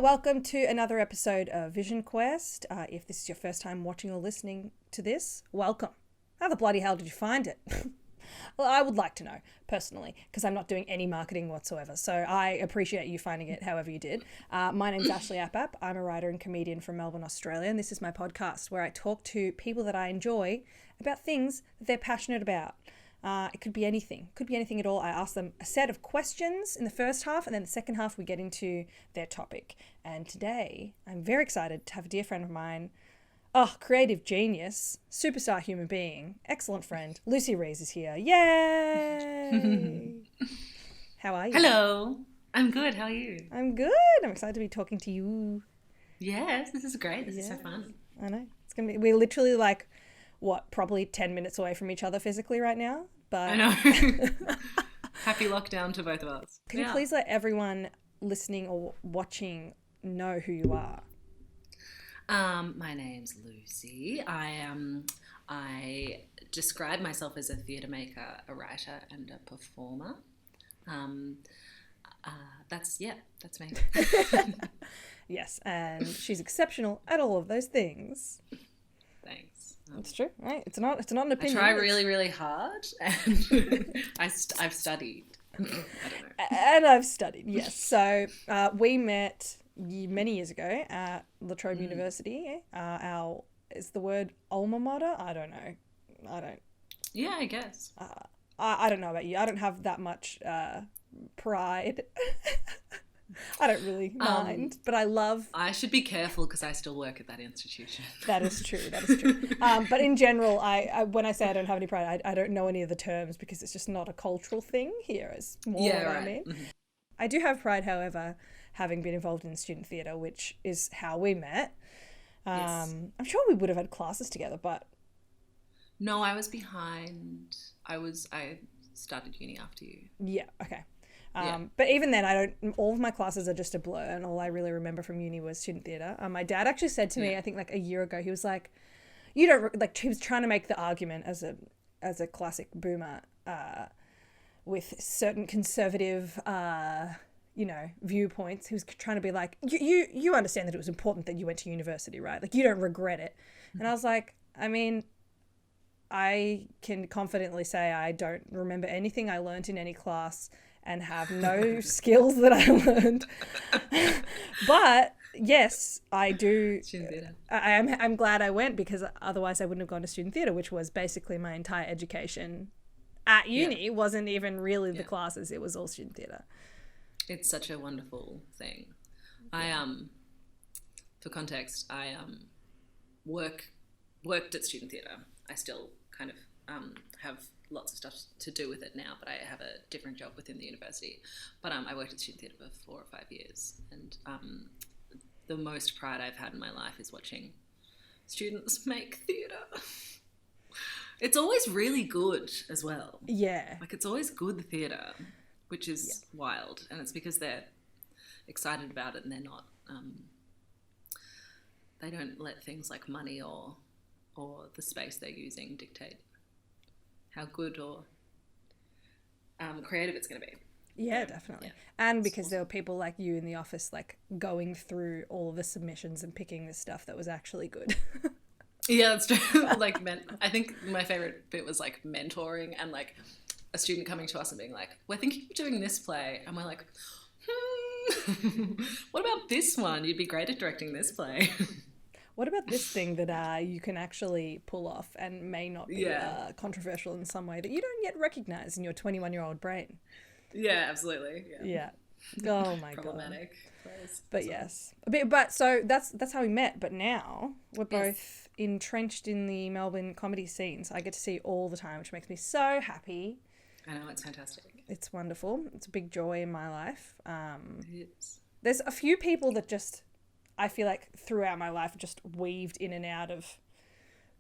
welcome to another episode of Vision Quest. If this is your first time watching or listening to this, welcome. How the bloody hell did you find it? Well, I would like to know, personally, because I'm not doing any marketing whatsoever. So I appreciate you finding it however you did. My name's Ashley Appap. I'm a writer and comedian from Melbourne, Australia, and this is my podcast where I talk to people that I enjoy about things that they're passionate about. It could be anything. Could be anything at all. I ask them a set of questions in the first half, and then the second half we get into their topic. And today I'm very excited to have a dear friend of mine, creative genius, superstar human being, excellent friend, Lucy Rees is here. Yay! How are you? Hello. I'm good. How are you? I'm good. I'm excited to be talking to you. Yes, this is great. This is so fun. I know. It's gonna be. We're literally like, probably 10 minutes away from each other physically right now. But I know. Happy lockdown to both of us. Can you please let everyone listening or watching know who you are? My name's Lucy. I describe myself as a theatre maker, a writer, and a performer. That's me. Yes, and she's exceptional at all of those things. Thanks. It's true, right? It's not an opinion. I try really, really hard, and I've studied. I don't know. And I've studied, yes. So we met many years ago at Trobe University. Is the word alma mater? I don't know. Yeah, I guess. I don't know about you. I don't have that much pride. I don't really mind, but I love... I should be careful because I still work at that institution. That is true. But in general, I when I say I don't have any pride, I don't know any of the terms because it's just not a cultural thing here. It's more what I mean. Mm-hmm. I do have pride, however, having been involved in student theatre, which is how we met. Yes. I'm sure we would have had classes together, but... No, I was behind. I started uni after you. Yeah, okay. But even then, all of my classes are just a blur, and all I really remember from uni was student theatre. My dad actually said to me, I think like a year ago, he was like, he was trying to make the argument as a classic boomer with certain conservative, viewpoints. He was trying to be like, you understand that it was important that you went to university, right? Like, you don't regret it. Mm-hmm. And I was like, I mean, I can confidently say I don't remember anything I learned in any class and have no skills that I learned. But yes, I do. Student theatre. I'm glad I went because otherwise I wouldn't have gone to student theatre, which was basically my entire education at uni. Yeah. Wasn't even really the classes. It was all student theatre. It's such a wonderful thing. For context, I worked at student theatre. I still kind of have lots of stuff to do with it now, but I have a different job within the university. But I worked at student theatre for 4 or 5 years, and the most pride I've had in my life is watching students make theatre. It's always really good as well. Yeah. Like, it's always good theatre, which is wild, and it's because they're excited about it and they're not, they don't let things like money or the space they're using dictate how good or creative it's going to be. Yeah, definitely. Yeah. And because there were people like you in the office, like going through all of the submissions and picking the stuff that was actually good. Yeah, that's true. I think my favorite bit was like mentoring and like a student coming to us and being like, we're thinking of doing this play. And we're like, what about this one? You'd be great at directing this play. What about this thing that you can actually pull off and may not be controversial in some way that you don't yet recognize in your 21-year-old brain? Yeah, absolutely. Yeah. Oh my god. Problematic. But yes. But so that's how we met. But now we're both entrenched in the Melbourne comedy scenes. I get to see you all the time, which makes me so happy. I know, it's fantastic. It's wonderful. It's a big joy in my life. It is. There's a few people that just, I feel like throughout my life, just weaved in and out of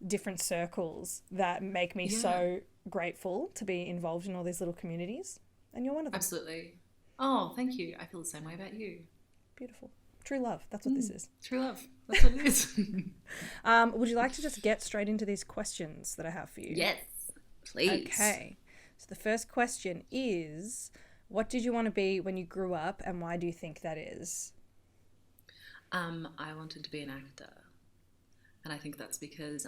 different circles that make me so grateful to be involved in all these little communities. And you're one of them. Absolutely. Oh, thank you. I feel the same way about you. Beautiful. True love. That's what this is. True love. That's what it is. Would you like to just get straight into these questions that I have for you? Yes, please. Okay. So the first question is, what did you want to be when you grew up and why do you think that is? I wanted to be an actor, and I think that's because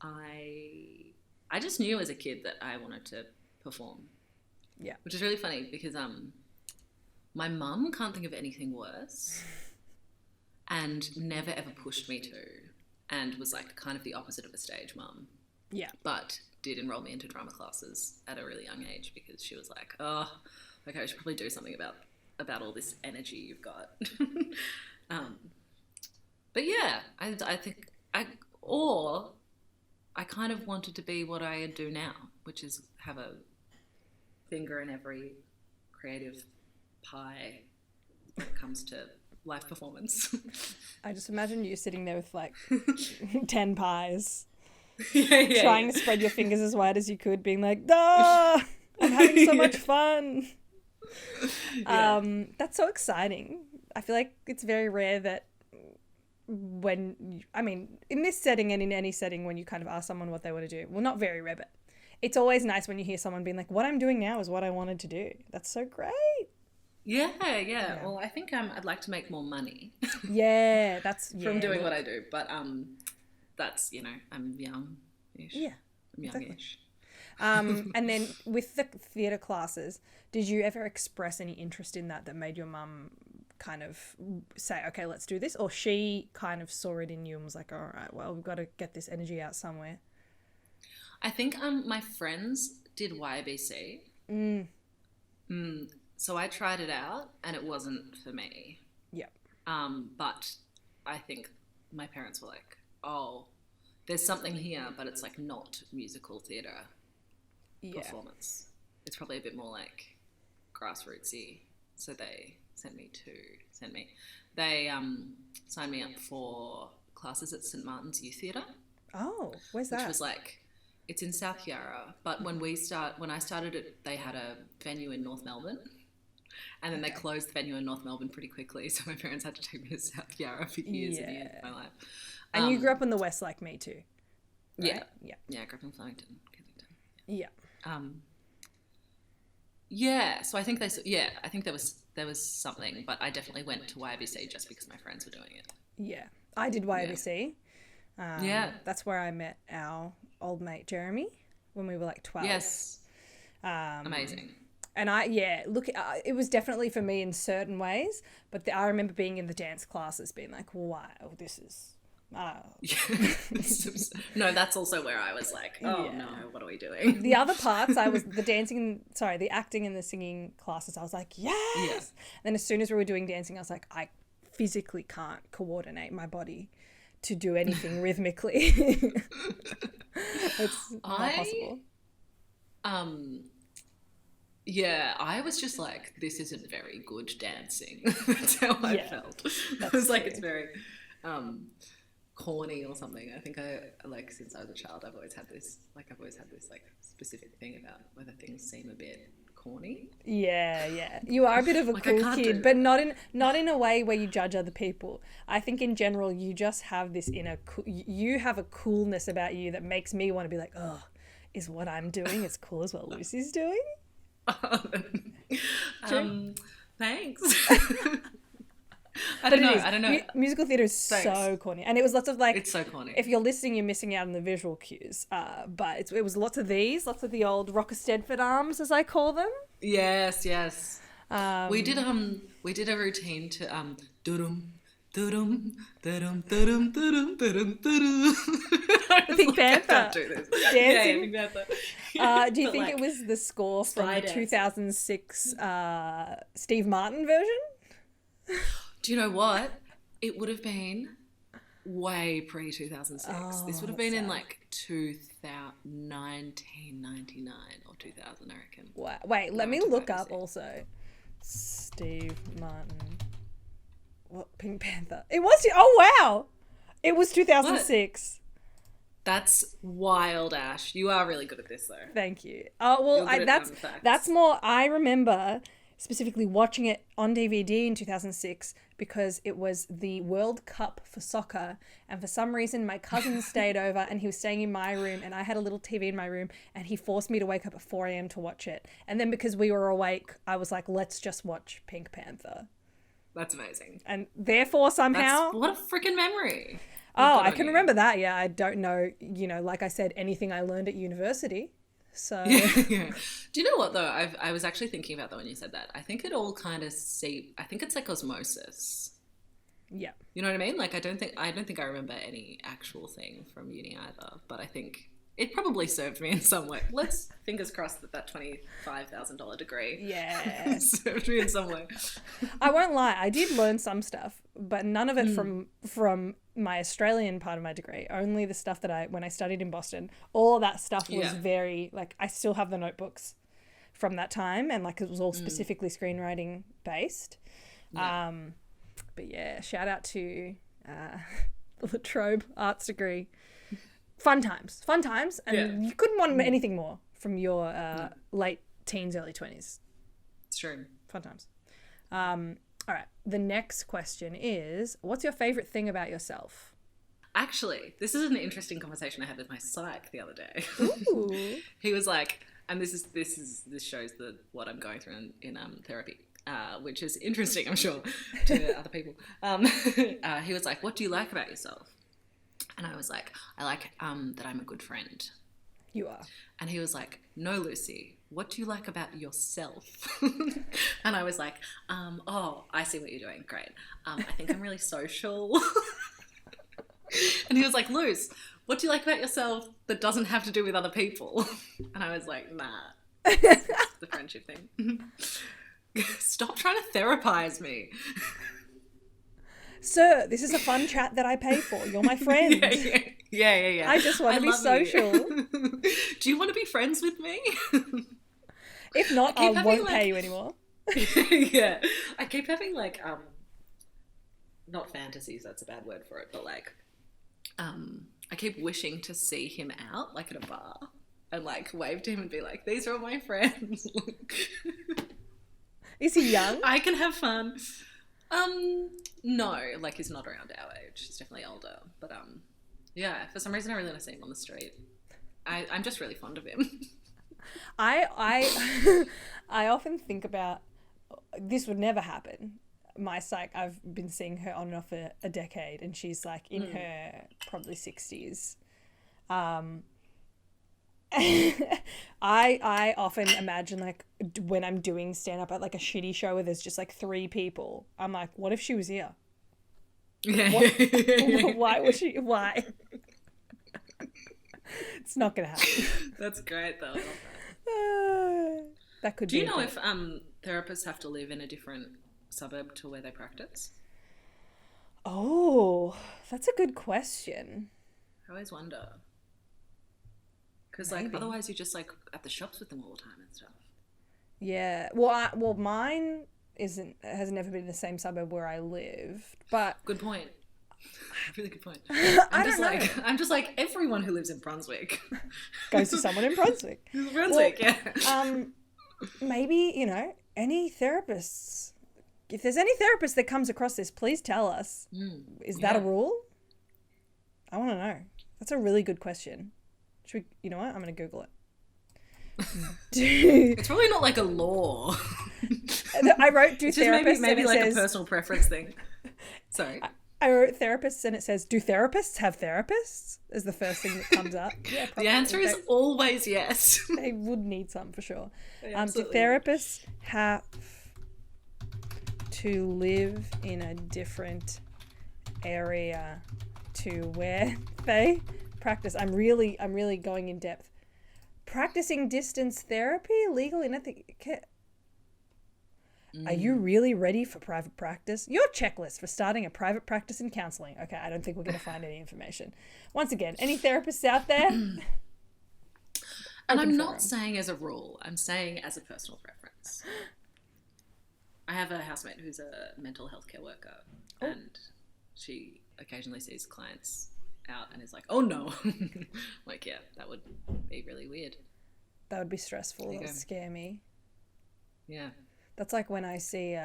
I just knew as a kid that I wanted to perform. Yeah. Which is really funny because my mum can't think of anything worse, and never ever pushed me to, and was like kind of the opposite of a stage mum. Yeah. But did enroll me into drama classes at a really young age because she was like, oh, okay, I should probably do something about all this energy you've got. But yeah, I think I kind of wanted to be what I do now, which is have a finger in every creative pie when it comes to live performance. I just imagine you sitting there with like 10 pies, yeah, trying to spread your fingers as wide as you could, being like, "Ah, I'm having so much fun." Yeah. That's so exciting. I feel like it's very rare that in this setting and in any setting, when you kind of ask someone what they want to do, well, not very rare, but it's always nice when you hear someone being like, what I'm doing now is what I wanted to do. That's so great. Yeah. Well, I think I'd like to make more money Yeah, that's from doing what I do. But that's, I'm young-ish. Yeah, I'm youngish. And then with the theatre classes, did you ever express any interest in that made your mum kind of say, okay, let's do this? Or she kind of saw it in you and was like, all right, well, we've got to get this energy out somewhere? I think my friends did YBC. So I tried it out and it wasn't for me. Yeah. But I think my parents were like, oh, there's something here, but it's like not musical theatre performance. It's probably a bit more like grassrootsy. So they sent me. They signed me up for classes at St Martin's Youth Theatre. Oh, where's that? Which was like, it's in South Yarra. But when I started it, they had a venue in North Melbourne. And then they closed the venue in North Melbourne pretty quickly. So my parents had to take me to South Yarra for years and years of my life. And you grew up in the West like me too. Right? Yeah, I grew up in Flemington, Kensington. Yeah. So I think there was something, but I definitely went to YBC just because my friends were doing it. Yeah. I did YBC. That's where I met our old mate Jeremy when we were like 12. Yes. Amazing. And it was definitely for me in certain ways, but I remember being in the dance classes being like, wow, this is... No, that's also where I was like, oh no, what are we doing? The other parts, the acting and the singing classes, I was like, yes! Yeah. And then as soon as we were doing dancing, I was like, I physically can't coordinate my body to do anything rhythmically. It's not possible. Yeah, I was just like, this isn't very good dancing. That's how I felt. I was like, it's very corny or something. I think since I was a child, I've always had this specific thing about whether things seem a bit corny. Yeah. You are a bit of a cool kid, but not in a way where you judge other people. I think in general, you just have this you have a coolness about you that makes me want to be like, oh, is what I'm doing as cool as what Lucy's doing? Thanks. I don't know. Musical theatre is so corny, and it was lots of like. It's so corny. If you're listening, you're missing out on the visual cues. But it was lots of the old Rocker Stedford arms, as I call them. Yes. We did a routine to dum dum dum dum dum dum dum. Pink Panther. I can't do this. Dancing. Pink Panther. Do you think it was the score from the 2006 Steve Martin version? Do you know what? It would have been way pre-2006. This would have been in like 1999 or 2000, I reckon. Wow. Wait, let me look up also. Steve Martin. What? Pink Panther. It was... Oh, wow. It was 2006. What? That's wild, Ash. You are really good at this, though. Thank you. Oh, well, that's more... I remember specifically watching it on DVD in 2006 because it was the World Cup for soccer, and for some reason my cousin stayed over and he was staying in my room and I had a little TV in my room and he forced me to wake up at 4 a.m. to watch it. And then because we were awake, I was like, let's just watch Pink Panther. That's amazing. And therefore somehow... What a freaking memory. Oh, I can remember that. Yeah, I don't know, like I said, anything I learned at university. So... Yeah. Do you know what, though? I was actually thinking about that when you said that. I think it all kind of I think it's like osmosis. Yeah. You know what I mean? Like, I don't think I remember any actual thing from uni either, but I think it probably served me in some way. Let's fingers crossed that $25,000 degree served me in some way. I won't lie, I did learn some stuff, but none of it from my Australian part of my degree. Only the stuff that when I studied in Boston, all of that stuff was very, like, I still have the notebooks from that time, and like it was all specifically screenwriting based. Yeah. But yeah, shout out to the Trobe arts degree. Fun times. And you couldn't want anything more from your late teens, early 20s. It's true. Fun times. All right. The next question is, what's your favorite thing about yourself? Actually, this is an interesting conversation I had with my psych the other day. Ooh. He was like, and this shows what I'm going through in therapy. Which is interesting, I'm sure, to other people. He was like, what do you like about yourself? And I was like, I like that I'm a good friend. You are. And he was like, no, Lucy, what do you like about yourself? And I was like, oh, I see what you're doing. Great. I think I'm really social. And he was like, Luce, what do you like about yourself that doesn't have to do with other people? And I was like, nah, it's the friendship thing. Stop trying to therapize me. Sir, this is a fun chat that I pay for. You're my friend. Yeah. I just want to be social. Do you want to be friends with me? If not, I won't pay you anymore. Yeah. I keep having like, not fantasies, that's a bad word for it, but like, I keep wishing to see him out, like at a bar, and like wave to him and be like, these are all my friends. Is he young? I can have fun. No, like he's not around our age. He's definitely older. But yeah, for some reason I really want to see him on the street. I'm just really fond of him. I often think about, this would never happen. My psych, I've been seeing her on and off for a decade, and she's like in her probably 60s. I often imagine, like, when I'm doing stand-up at like a shitty show where there's just like 3 people, I'm like, what if she was here? Yeah. Why would she? Why? It's not gonna happen. That's great though. I love that. That could Do be. you know if therapists have to live in a different suburb to where they practice? Oh, that's a good question. I always wonder. Because like otherwise you're just like at the shops with them all the time and stuff. Yeah. Well, mine has never been in the same suburb where I lived, but good point. Really good point. I'm just like everyone who lives in Brunswick goes to someone in Brunswick. Yeah. Maybe, any therapists. If there's any therapist that comes across this, please tell us. Is that a rule? I want to know. That's a really good question. Should we, you know what? I'm going to Google it. It's probably not like a law. I wrote do therapists. Maybe like a personal preference thing. Sorry. I wrote therapists and it says, do therapists have therapists? Is the first thing that comes up. Yeah, the answer is always yes. They would need some for sure. Do Do therapists have to live in a different area to where they practice? I'm really going in depth. Practicing distance therapy, legal and ethical. Are you really ready for private practice? Your checklist for starting a private practice in counselling. Okay, I don't think we're going to find any information. Once again, any therapists out there? And I'm not saying as a rule. I'm saying as a personal preference. I have a housemate who's a mental health care worker, and she occasionally sees clients out and is like, oh no. Like, yeah, that would be really weird. That would be stressful. That would scare me. Yeah. That's like when I see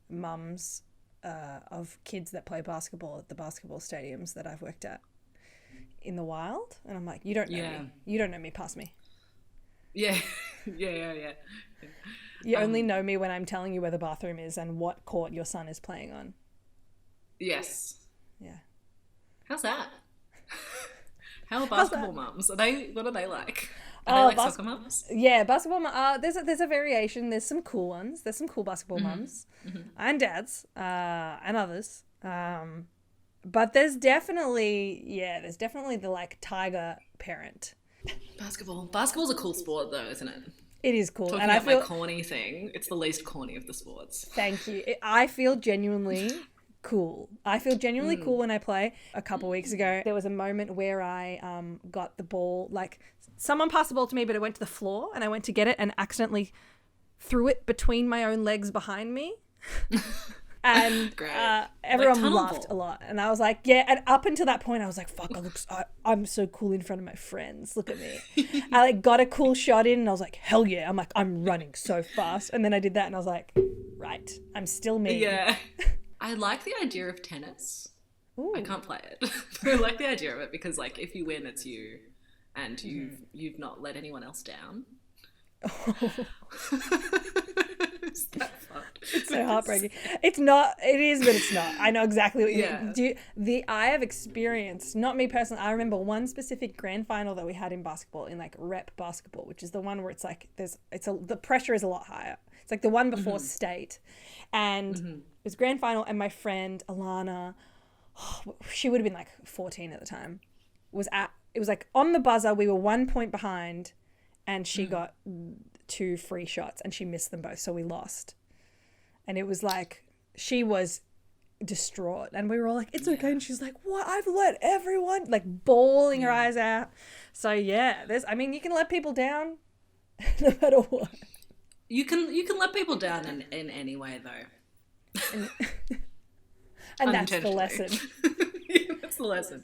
mums of kids that play basketball at the basketball stadiums that I've worked at in the wild. And I'm like, you don't know me. You don't know me, pass me. Yeah. Yeah. You only know me when I'm telling you where the bathroom is and what court your son is playing on. Yes. Yeah. How's that? How are basketball mums? What are they like? Are they like soccer mums? Yeah, basketball mums. There's a variation. There's some cool ones. There's some cool basketball mums and dads and others. But there's definitely the like tiger parent. Basketball's a cool sport though, isn't it? It is cool. Talking and about I feel my corny thing, it's the least corny of the sports. Thank you. I feel genuinely cool. I feel genuinely cool when I play. A couple weeks ago, there was a moment where I got the ball, like someone passed the ball to me, but it went to the floor and I went to get it and accidentally threw it between my own legs behind me. And everyone laughed a lot. And I was like, yeah. And up until that point, I was like, fuck, I'm so cool in front of my friends. Look at me. I like got a cool shot in and I was like, hell yeah. I'm like, I'm running so fast. And then I did that and I was like, right, I'm still me. Yeah. I like the idea of tennis. Ooh. I can't play it. I like the idea of it because like if you win, it's you and you've not let anyone else down. Is that fun? It's so heartbreaking. It's not. It is, but it's not. I know exactly what you mean. I have experienced, not me personally. I remember one specific grand final that we had in basketball, in like rep basketball, which is the one where it's like the pressure is a lot higher. It's like the one before state, and it was grand final. And my friend Alana, she would have been like 14 at the time. It was like on the buzzer. We were 1 point behind, and she got 2 free shots and she missed them both, so we lost. And it was like she was distraught and we were all like, it's okay. And she's like, what? I've let everyone, like bawling her eyes out. So yeah, you can let people down no matter what. You can let people down in any way though. And that's the lesson. That's the lesson.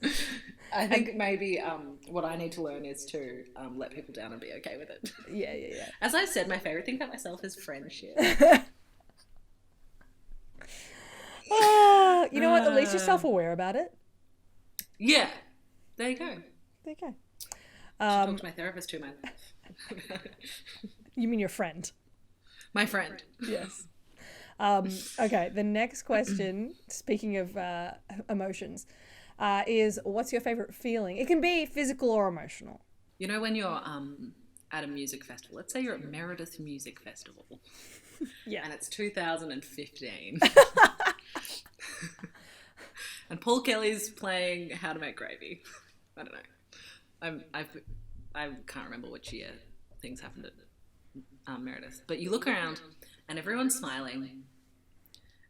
I think maybe what I need to learn is to let people down and be okay with it. Yeah. As I said, my favourite thing about myself is friendship. You know what? At least you're self-aware about it. Yeah. There you go. Talk to my therapist too, man. You mean your friend? My friend. Yes. Okay, the next question, speaking of emotions, is what's your favourite feeling? It can be physical or emotional. You know when you're at a music festival, let's say you're at Meredith Music Festival, yeah, and it's 2015, and Paul Kelly's playing How to Make Gravy. I don't know. I can't remember which year things happened at Meredith, but you look around and everyone's smiling,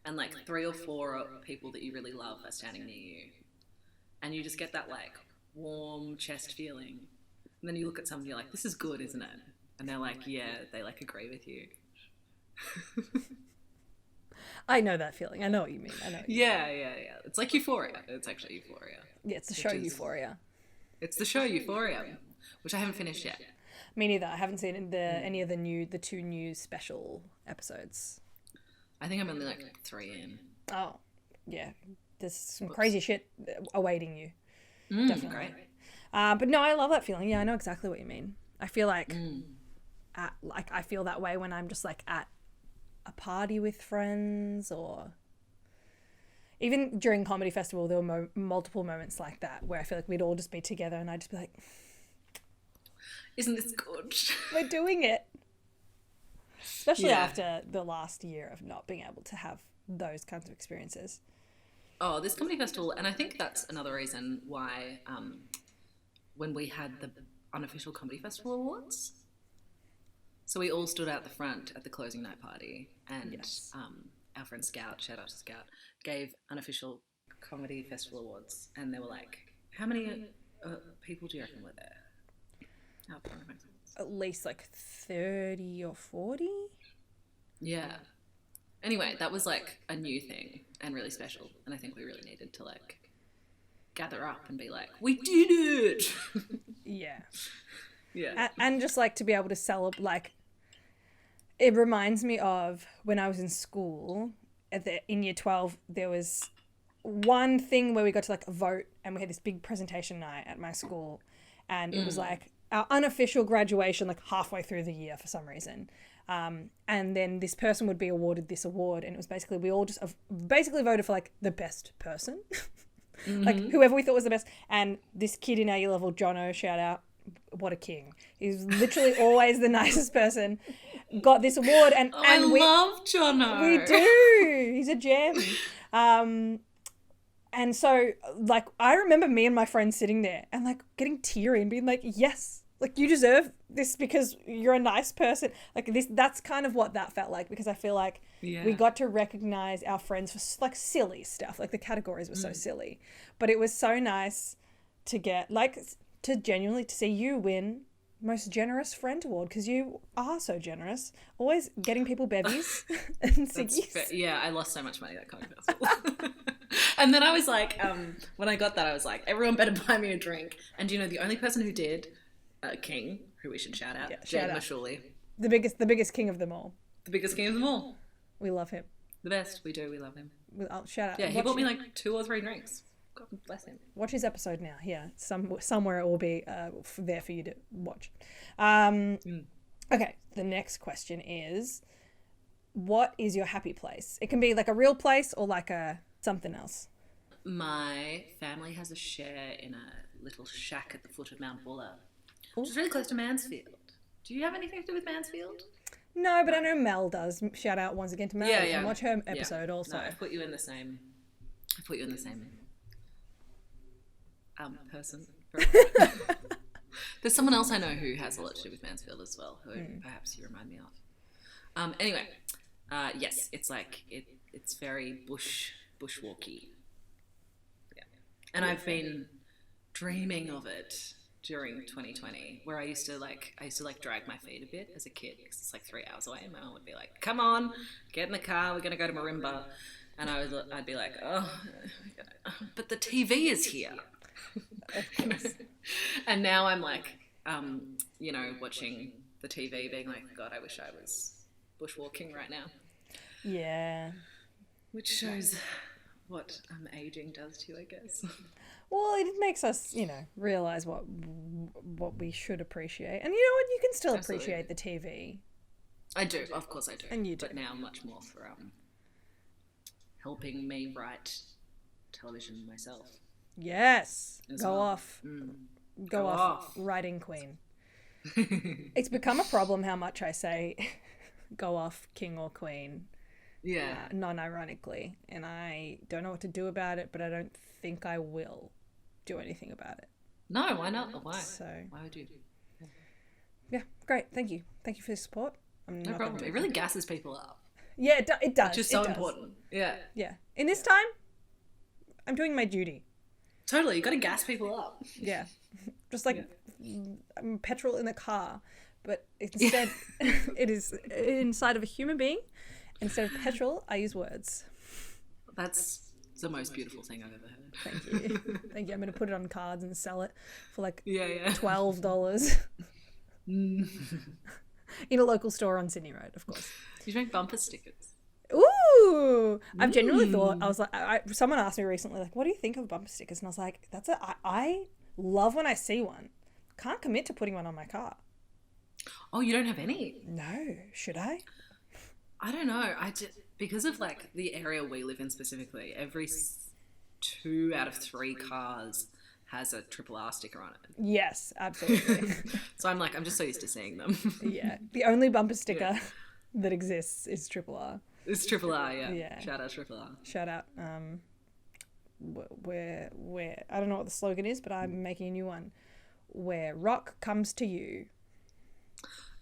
and like 3 or 4 people that you really love are standing near you. And you just get that like warm chest feeling. And then you look at someone and you're like, this is good, isn't it? And they're like, yeah, they like agree with you. I know that feeling. I know what you mean. Yeah. It's like Euphoria. It's actually Euphoria. Yeah, it's the show Euphoria. It's the show Euphoria, which I haven't finished yet. Me neither. I haven't seen any of the 2 new special episodes. I think I'm only like 3 in. Oh, yeah. There's some crazy shit awaiting you. Definitely. Great. But no, I love that feeling. Yeah, I know exactly what you mean. I feel like, I feel that way when I'm just like at a party with friends, or even during comedy festival, there were multiple moments like that where I feel like we'd all just be together and I'd just be like, isn't this good? We're doing it. Especially after the last year of not being able to have those kinds of experiences. Oh, this comedy festival, and I think that's another reason why when we had the unofficial comedy festival awards, so we all stood out the front at the closing night party, and our friend Scout, shout out to Scout, gave unofficial comedy festival awards, and they were like, how many people do you reckon were there? At least like 30 or 40. Yeah. Anyway, that was like a new thing and really special. And I think we really needed to like gather up and be like, we did it. Yeah. Yeah. And just like to be able to celebrate, like, it reminds me of when I was in school in year 12, there was one thing where we got to like vote, and we had this big presentation night at my school, and it was like our unofficial graduation, like halfway through the year for some reason. And then this person would be awarded this award, and it was basically we all just basically voted for like the best person, like whoever we thought was the best. And this kid in our year level, Jono, shout out, what a king! He's literally always the nicest person. Got this award, and I love Jono. We do. He's a gem. And so like I remember me and my friends sitting there and like getting teary and being like, yes, like you deserve this because you're a nice person. Like that's kind of what that felt like, because I feel like we got to recognize our friends for like silly stuff. Like the categories were so silly, but it was so nice to get like to genuinely to see you win most generous friend award, because you are so generous, always getting people bevies and ciggies. Yeah, I lost so much money that comedy festival. And then I was like, when I got that, I was like, everyone better buy me a drink. And you know, the only person who did, King, who we should shout out, Jade Mashuli. The biggest king of them all. The biggest king of them all. We love him. The best. We do. We love him. I'll shout out. Yeah, he bought me like 2 or 3 drinks. God bless him. Watch his episode now. Yeah, somewhere it will be there for you to watch. Okay, the next question is, what is your happy place? It can be like a real place or like a something else. My family has a share in a little shack at the foot of Mount Buller, which is really close to Mansfield. Do you have anything to do with Mansfield? No, but I know Mel does. Shout out once again to Mel. Yeah. And watch her episode also. No, I've put you in the same person. There's someone else I know who has a lot to do with Mansfield as well, who perhaps you remind me of. Anyway, yes, it's like it's very bushwalky. Yeah, and I've been dreaming of it during 2020, where I used to drag my feet a bit as a kid because it's like 3 hours away, and my mum would be like, "Come on, get in the car, we're gonna go to Marimba," and I'd be like, "Oh, but the TV is here." And now I'm like, watching the TV, being like, God, I wish I was bushwalking right now. Yeah. Which shows what aging does to you, I guess. Well, it makes us, realise what we should appreciate. And you know what? You can still appreciate the TV. I do. Of course I do. And you do. But now much more for helping me write television myself. Yes. As Go well. off. Go off. Writing queen. It's become a problem how much I say go off king or queen. Yeah. Non-ironically. And I don't know what to do about it, but I don't think I will do anything about it. No, why not? Why? So, why would you? Yeah, great. Thank you. Thank you for the support. No problem. It really gasses people up. Yeah, it does. Which is so important. Yeah. Yeah. In this time, I'm doing my duty. Totally. You got to gas people up. Yeah. Just like petrol in the car. But instead, it is inside of a human being. Instead of petrol, I use words. That's the most beautiful thing I've ever heard. Thank you. Thank you. I'm going to put it on cards and sell it for like $12. In a local store on Sydney Road, of course. You make bumper stickers. Ooh! I've genuinely thought, I was like, someone asked me recently, like, what do you think of bumper stickers? And I was like, I love when I see one. Can't commit to putting one on my car. Oh, you don't have any? No. Should I? I don't know. Because of like the area we live in specifically, every 2 out of 3 cars has a triple R sticker on it. Yes, absolutely. So I'm just so used to seeing them. Yeah. The only bumper sticker that exists is triple R. It's triple R, yeah. Shout out triple R. Shout out. Where I don't know what the slogan is, but I'm making a new one. Where rock comes to you.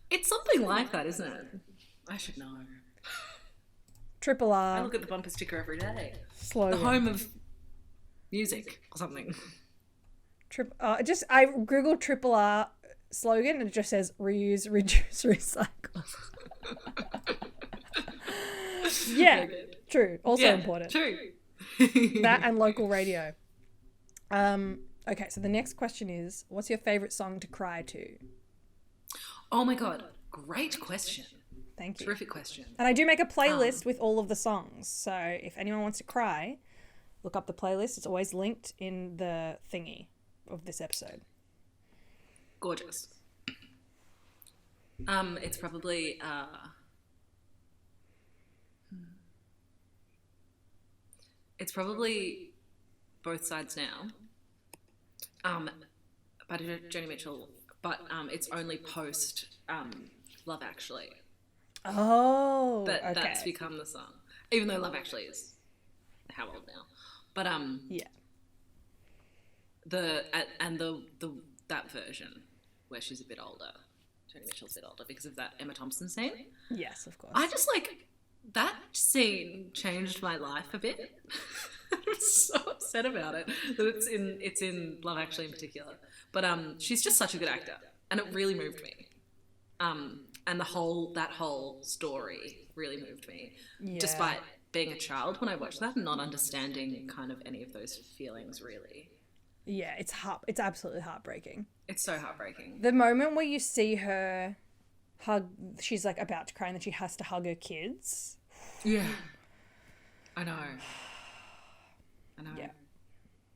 It's something like that, isn't it? I should know. Triple R. I look at the bumper sticker every day. Slogan. The home of music or something. I googled triple R slogan and it just says reuse, reduce, recycle. Yeah, true. Also important. True. That and local radio. Okay, so the next question is, what's your favourite song to cry to? Oh my God, great question. Thank you. Terrific question. And I do make a playlist with all of the songs. So if anyone wants to cry, look up the playlist. It's always linked in the thingy of this episode. Gorgeous. It's probably it's probably both sides now. By Joni Mitchell, but it's only post Love Actually Oh, that okay. that's become the song. Even though Love Actually is how old now, but Yeah. the that version where she's a bit older, Joni Mitchell's a bit older because of that Emma Thompson scene. Yes, of course. I just like that scene changed my life a bit. I'm so upset about it that it's in Love Actually in particular. But she's just such a good actor, and it really moved me. And that whole story really moved me, despite being a child when I watched that and not understanding kind of any of those feelings really. Yeah, it's absolutely heartbreaking. It's so heartbreaking. The moment where you see her hug, she's like about to cry and then she has to hug her kids. Yeah, I know. Yeah,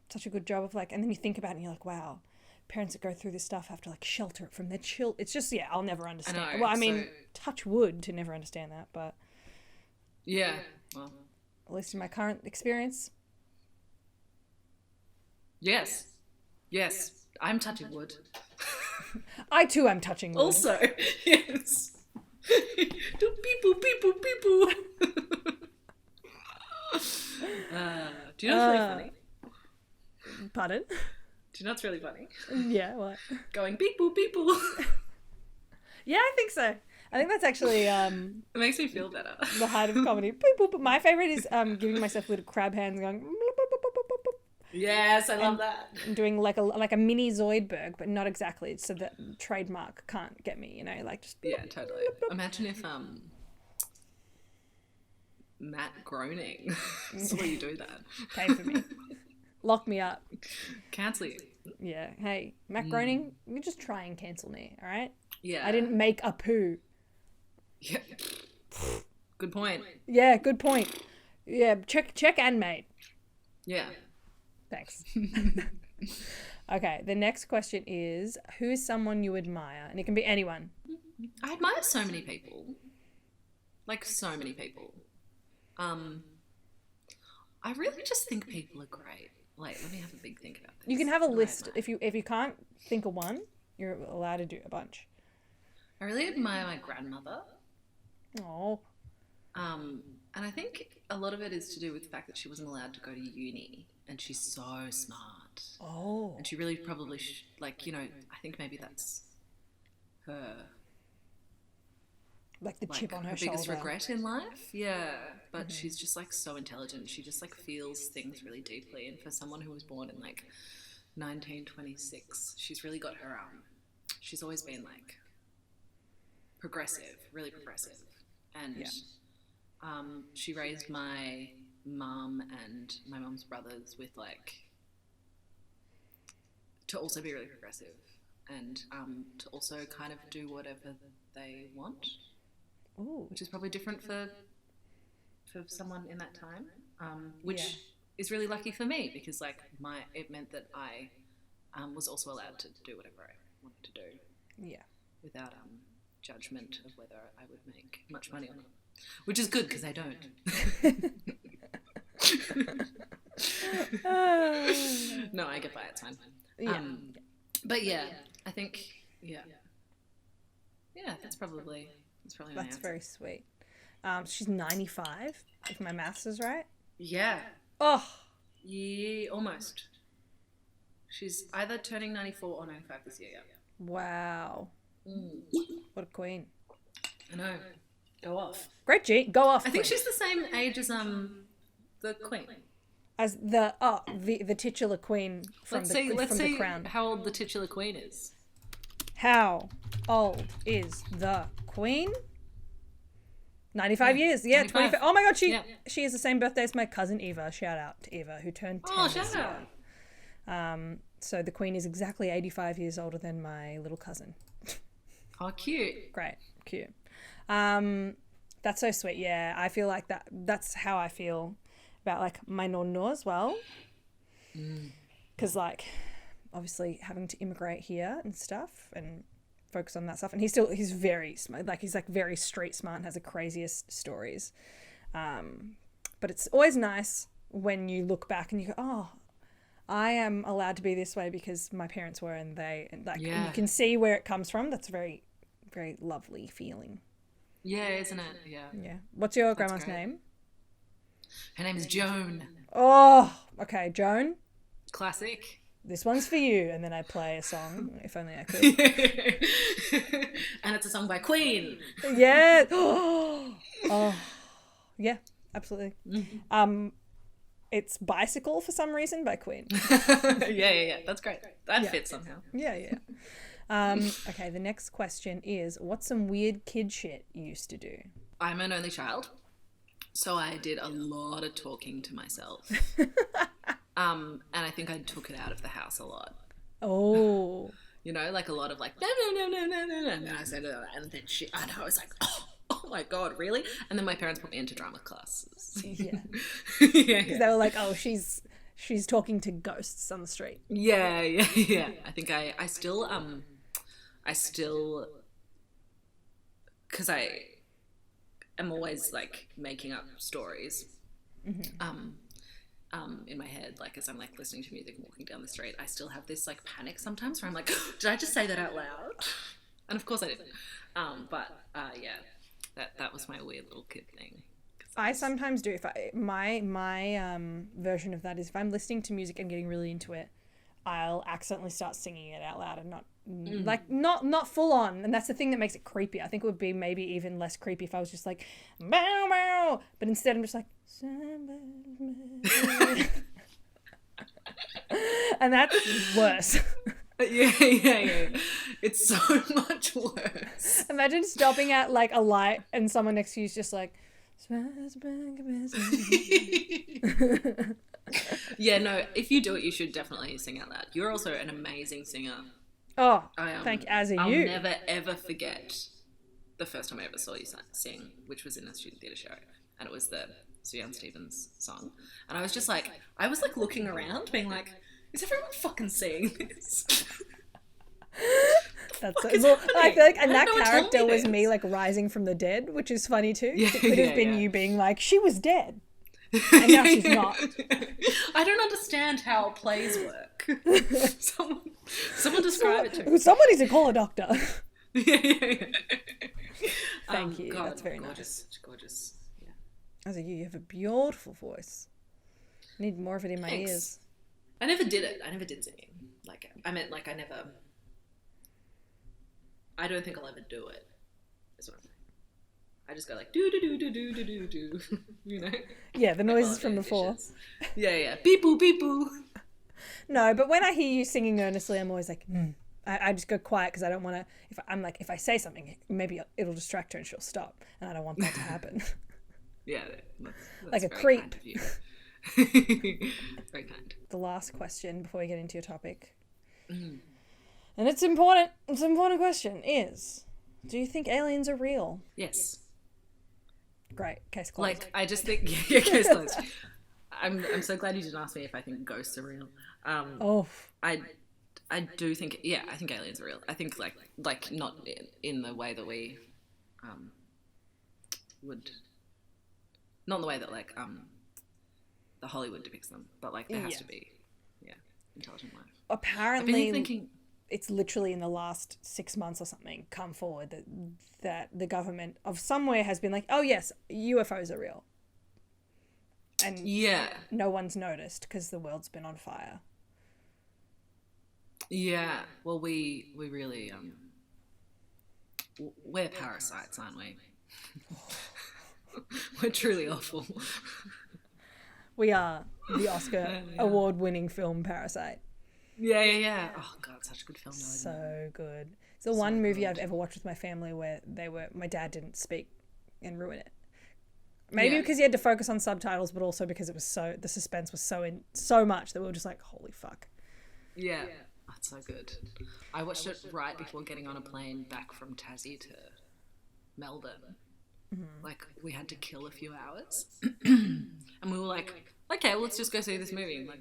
such a good job of like, and then you think about it and you're like, wow, parents that go through this stuff have to like shelter it from their children. It's just, yeah, I'll never understand. I know, well, I mean, touch wood to never understand that, but yeah, well, at least in my current experience. Yes, I'm touching wood. I too am touching wood. Also, yes. People. Do you know what's really funny? Pardon? Do you know what's really funny? Yeah, what? Going people. Yeah, I think so. I think that's actually it makes me feel better. the height of comedy. People, but my favorite is giving myself little crab hands, going. Yes, I love that. And doing like a mini Zoidberg, but not exactly, so that trademark can't get me. You know, like just. Yeah, totally. Imagine if Matt Groening saw you do that. Pay for me. Lock me up. Cancel you. Yeah. Hey, Matt Groening, you just try and cancel me, all right? Yeah. I didn't make a poo. Yeah. Good point. Yeah, good point. Yeah, check and mate. Yeah. Thanks. Okay, the next question is, who is someone you admire? And it can be anyone. I admire so many people. Like, so many people. I really just think people are great. Like, let me have a big think about this. You can have a list. If you can't think of one, you're allowed to do a bunch. I really admire my grandmother. Oh. And I think a lot of it is to do with the fact that she wasn't allowed to go to uni, and she's so smart. Oh. And she really probably, I think maybe that's her. Like the chip on her biggest shoulder. regret in life. Yeah. But she's just like so intelligent. She just like feels things really deeply. And for someone who was born in like 1926, she's really got her, she's always been like progressive, really progressive. And she raised my mum and my mum's brothers with like, to also be really progressive and to also kind of do whatever they want. Ooh. Which is probably different for someone in that time, which is really lucky for me because like it meant that I was also allowed to do whatever I wanted to do. Yeah. Without judgment of whether I would make much money or not, which is good because I don't. No, I get by. It's fine. Yeah. But yeah, I think that's probably my answer. Very sweet. She's 95, if my maths is right. Yeah. Oh. Yeah, almost. She's either turning 94 or 95 this year, yeah. Wow. What a queen. I know. Go off. Great G. Go off. I think she's the same age as the queen. As the titular queen from the Crown. How old the titular queen is. How old is the queen? 95 years. Yeah, 25. Oh my God, she has the same birthday as my cousin Eva. Shout out to Eva, who turned 10 this year. So the queen is exactly 85 years older than my little cousin. Oh, cute. Great. Cute. That's so sweet. Yeah, I feel like that's how I feel about like my nonno as well. Because like obviously having to immigrate here and stuff and focus on that stuff, and he's very smart, like he's like very street smart and has the craziest stories, but it's always nice when you look back and you go, oh, I am allowed to be this way because my parents were, and and you can see where it comes from. That's a very, very lovely feeling. Yeah, isn't it? Yeah. Yeah. What's your grandma's name? Her name is Joan. Oh, okay, Joan. Classic. This one's for you. And then I play a song, if only I could. And it's a song by Queen. Yeah. Oh, yeah, absolutely. Mm-hmm. It's Bicycle for some reason by Queen. Yeah. That's great. That fits somehow. Yeah. Okay, the next question is, what's some weird kid shit you used to do? I'm an only child, so I did a lot of talking to myself. And I think I took it out of the house a lot. Oh. You know, like a lot of like, no. And then I said, and then shit. And I was like, oh my God, really? And then my parents put me into drama classes. Yeah. Yeah. Because they were like, oh, she's talking to ghosts on the street. Yeah. I think I still, because I am always like making up stories. Mm-hmm. In my head, like as I'm like listening to music and walking down the street, I still have this like panic sometimes where I'm like, did I just say that out loud? And of course I didn't. Yeah, that was my weird little kid thing. I sometimes do. If my version of that is if I'm listening to music and getting really into it, I'll accidentally start singing it out loud and not full on. And that's the thing that makes it creepy. I think it would be maybe even less creepy if I was just like, bow, bow. But instead I'm just like, and that's worse. Yeah. It's so much worse. Imagine stopping at like a light and someone next to you is just like, yeah, no, if you do it, you should definitely sing out loud. You're also an amazing singer. Oh, I'll never, ever forget the first time I ever saw you sing, which was in a student theatre show. And it was the Sufjan Stevens song. And I was just like, looking around being like, is everyone fucking seeing this? That's I feel like, and that character was me like rising from the dead, which is funny too. Yeah, it could have been you being like, she was dead. And now she's not. I don't understand how plays work. Someone describe it to me. Someone needs to call a doctor. Yeah. Thank you. God, that's very gorgeous, nice. Gorgeous. Yeah. As you have a beautiful voice. I need more of it in my ears. I never did it. I never did singing. Like, I meant like I don't think I'll ever do it. Is what I'm saying. I just go like do, you know. Yeah, the noises from before. Yeah. Beep boo, beep boo. No, but when I hear you singing earnestly, I'm always like, I just go quiet because I don't want to. If I say something, maybe it'll distract her and she'll stop, and I don't want that to happen. Yeah, that's like a creep. Kind of you. Very kind. The last question before we get into your topic, and it's important. It's an important question. Is, do you think aliens are real? Yes. Great. Case closed. Like, I just think, yeah, case closed. I'm so glad you didn't ask me if I think ghosts are real. I do think, I think aliens are real. I think like not in the way that we would, not in the way that like the Hollywood depicts them, but like there has to be, intelligent life. Apparently, it's literally in the last 6 months or something come forward that the government of somewhere has been like, oh yes, UFOs are real. And no one's noticed because the world's been on fire. Yeah, well, we really we're parasites, aren't we? We're truly awful. We are the Oscar award-winning film Parasite. Yeah. Oh God, such a good film. So good. It's the one movie I've ever watched with my family where my dad didn't speak and ruin it. Maybe because he had to focus on subtitles, but also because it was the suspense was so much that we were just like, holy fuck. Yeah. That's so good. I watched it right before getting on a plane back from Tassie to Melbourne. Mm-hmm. Like, we had to kill a few hours. And we were like, okay, well, let's just go see this movie. And like,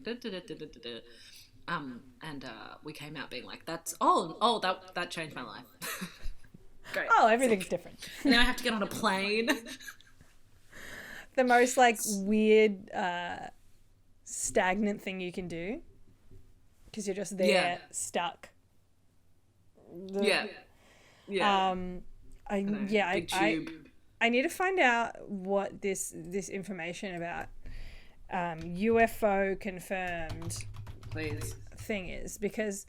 we came out being like, that changed my life. Great. Oh, everything's different. Now I have to get on a plane. The most like weird stagnant thing you can do because you're just there stuck. Yeah. Yeah. I Big tube. I need to find out what this information about UFO confirmed Please. thing is, because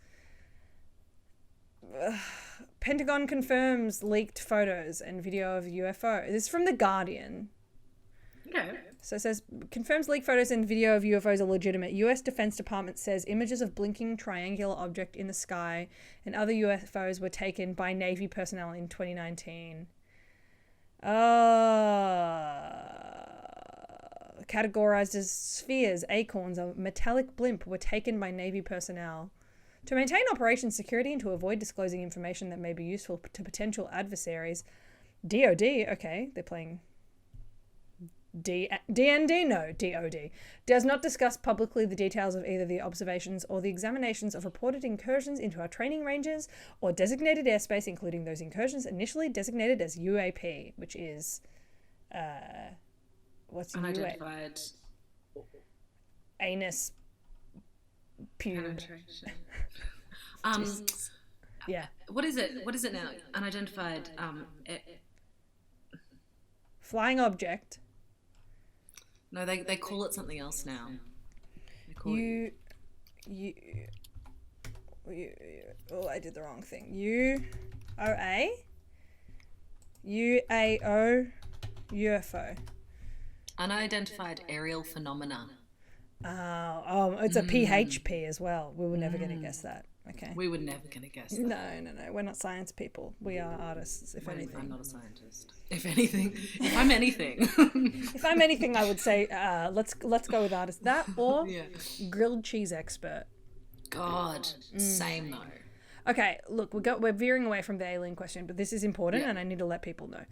Pentagon confirms leaked photos and video of UFO. This is from The Guardian. Okay. So it says, confirms leaked photos and video of UFOs are legitimate. US Defense Department says images of blinking triangular object in the sky and other UFOs were taken by Navy personnel in 2019. Categorized as spheres, acorns, a metallic blimp were taken by Navy personnel. To maintain operation security and to avoid disclosing information that may be useful to potential adversaries, DOD, okay, they're playing DND, no, DOD, does not discuss publicly the details of either the observations or the examinations of reported incursions into our training ranges or designated airspace, including those incursions initially designated as UAP, which is, what's unidentified anus pube. Yeah. What is it? What is it now? Unidentified flying object. No, they call it something else now. They call oh, I did the wrong thing. UAO UFO. Unidentified aerial phenomena. It's a PHP as well. We were never going to guess that. Okay. We were never going to guess that. No. We're not science people. We are artists, if anything. I'm not a scientist. If anything. If I'm anything. If I'm anything, I would say let's go with artist. That or grilled cheese expert. God. Same though. Okay, look, we're veering away from the alien question, but this is important and I need to let people know.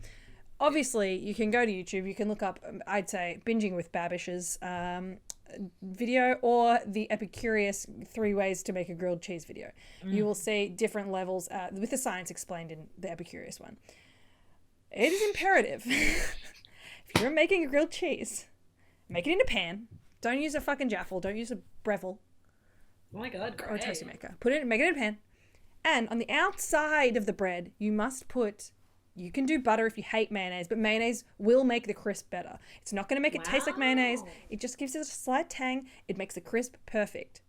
Obviously, you can go to YouTube, you can look up, I'd say, Binging with Babish's video or the Epicurious 3 ways to make a grilled cheese video. You will see different levels with the science explained in the Epicurious one. It is imperative, if you're making a grilled cheese, make it in a pan. Don't use a fucking jaffle. Don't use a Breville. Oh my God, great. Or a toasty maker. Make it in a pan. And on the outside of the bread, you must put... You can do butter if you hate mayonnaise, but mayonnaise will make the crisp better. It's not going to make it taste like mayonnaise. It just gives it a slight tang. It makes the crisp perfect.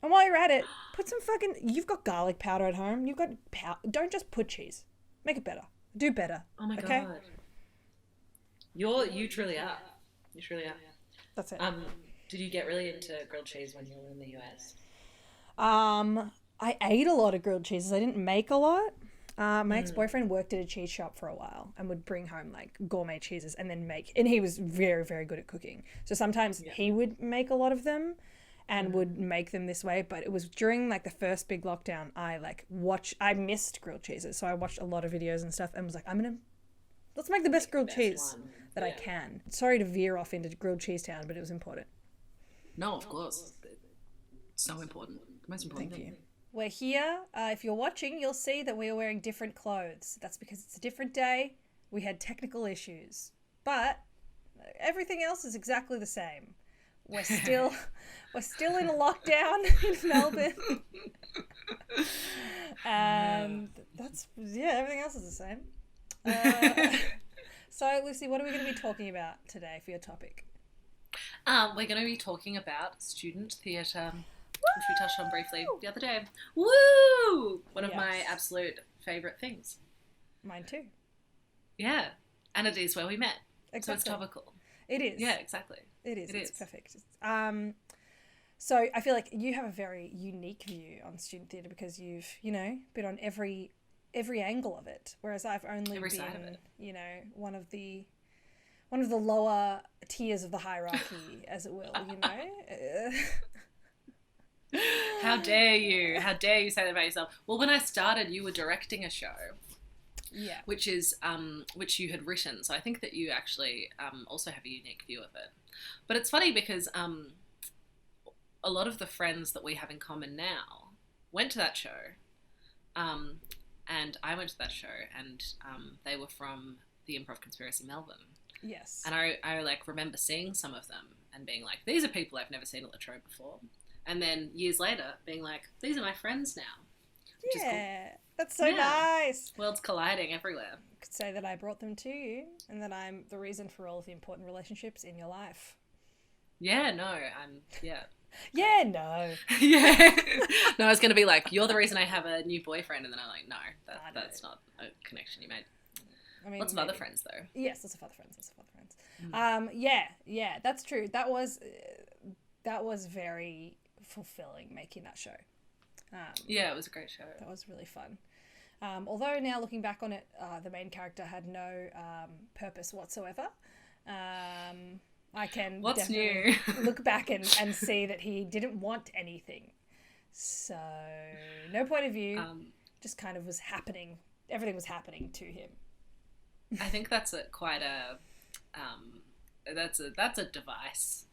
And while you're at it, put some fucking... You've got garlic powder at home. You've got Don't just put cheese. Make it better. Do better. Oh my okay? God. You truly are. You truly are. That's it. Did you get really into grilled cheese when you were in the US? I ate a lot of grilled cheeses. I didn't make a lot. My ex-boyfriend worked at a cheese shop for a while and would bring home like gourmet cheeses and then and he was very, very good at cooking. So sometimes he would make a lot of them and would make them this way. But it was during like the first big lockdown, I missed grilled cheeses. So I watched a lot of videos and stuff and was like, let's make the best grilled cheese that I can. Sorry to veer off into grilled cheese town, but it was important. No, of course. So important. The most important thing. Thank you. We're here. If you're watching, you'll see that we are wearing different clothes. That's because it's a different day. We had technical issues. But everything else is exactly the same. We're still in a lockdown in Melbourne. And everything else is the same. So, Lucy, what are we going to be talking about today for your topic? We're going to be talking about student theatre, which we touched on briefly the other day. Woo! One of my absolute favourite things. Mine too. Yeah. And it is where we met. Exactly. So it's topical. It is. Yeah, exactly. It is. It's perfect. So I feel like you have a very unique view on student theatre because you've, been on every angle of it, whereas I've only been, one of the lower tiers of the hierarchy, as it will, How dare you? How dare you say that about yourself? Well, when I started, you were directing a show. Yeah. Which you had written. So I think that you actually also have a unique view of it. But it's funny because a lot of the friends that we have in common now went to that show. And I went to that show and they were from the Improv Conspiracy Melbourne. Yes. And I like remember seeing some of them and being like, these are people I've never seen at the Trobe before. And then years later being like, these are my friends now. Which is cool. That's so nice. Worlds colliding everywhere. I could say that I brought them to you and that I'm the reason for all of the important relationships in your life. Yeah, no, I'm, yeah. Yeah, no. Yeah. No, I was going to be like, you're the reason I have a new boyfriend. And then I'm like, no, that's not a connection you made. I mean, lots of other friends, though. Yes, lots of other friends. Yeah, that's true. That was very fulfilling, making that show. Yeah, it was a great show. That was really fun. Although now looking back on it, the main character had no purpose whatsoever. I can definitely look back and see that he didn't want anything. So, no point of view, just kind of was happening. Everything was happening to him. I think that's that's a device.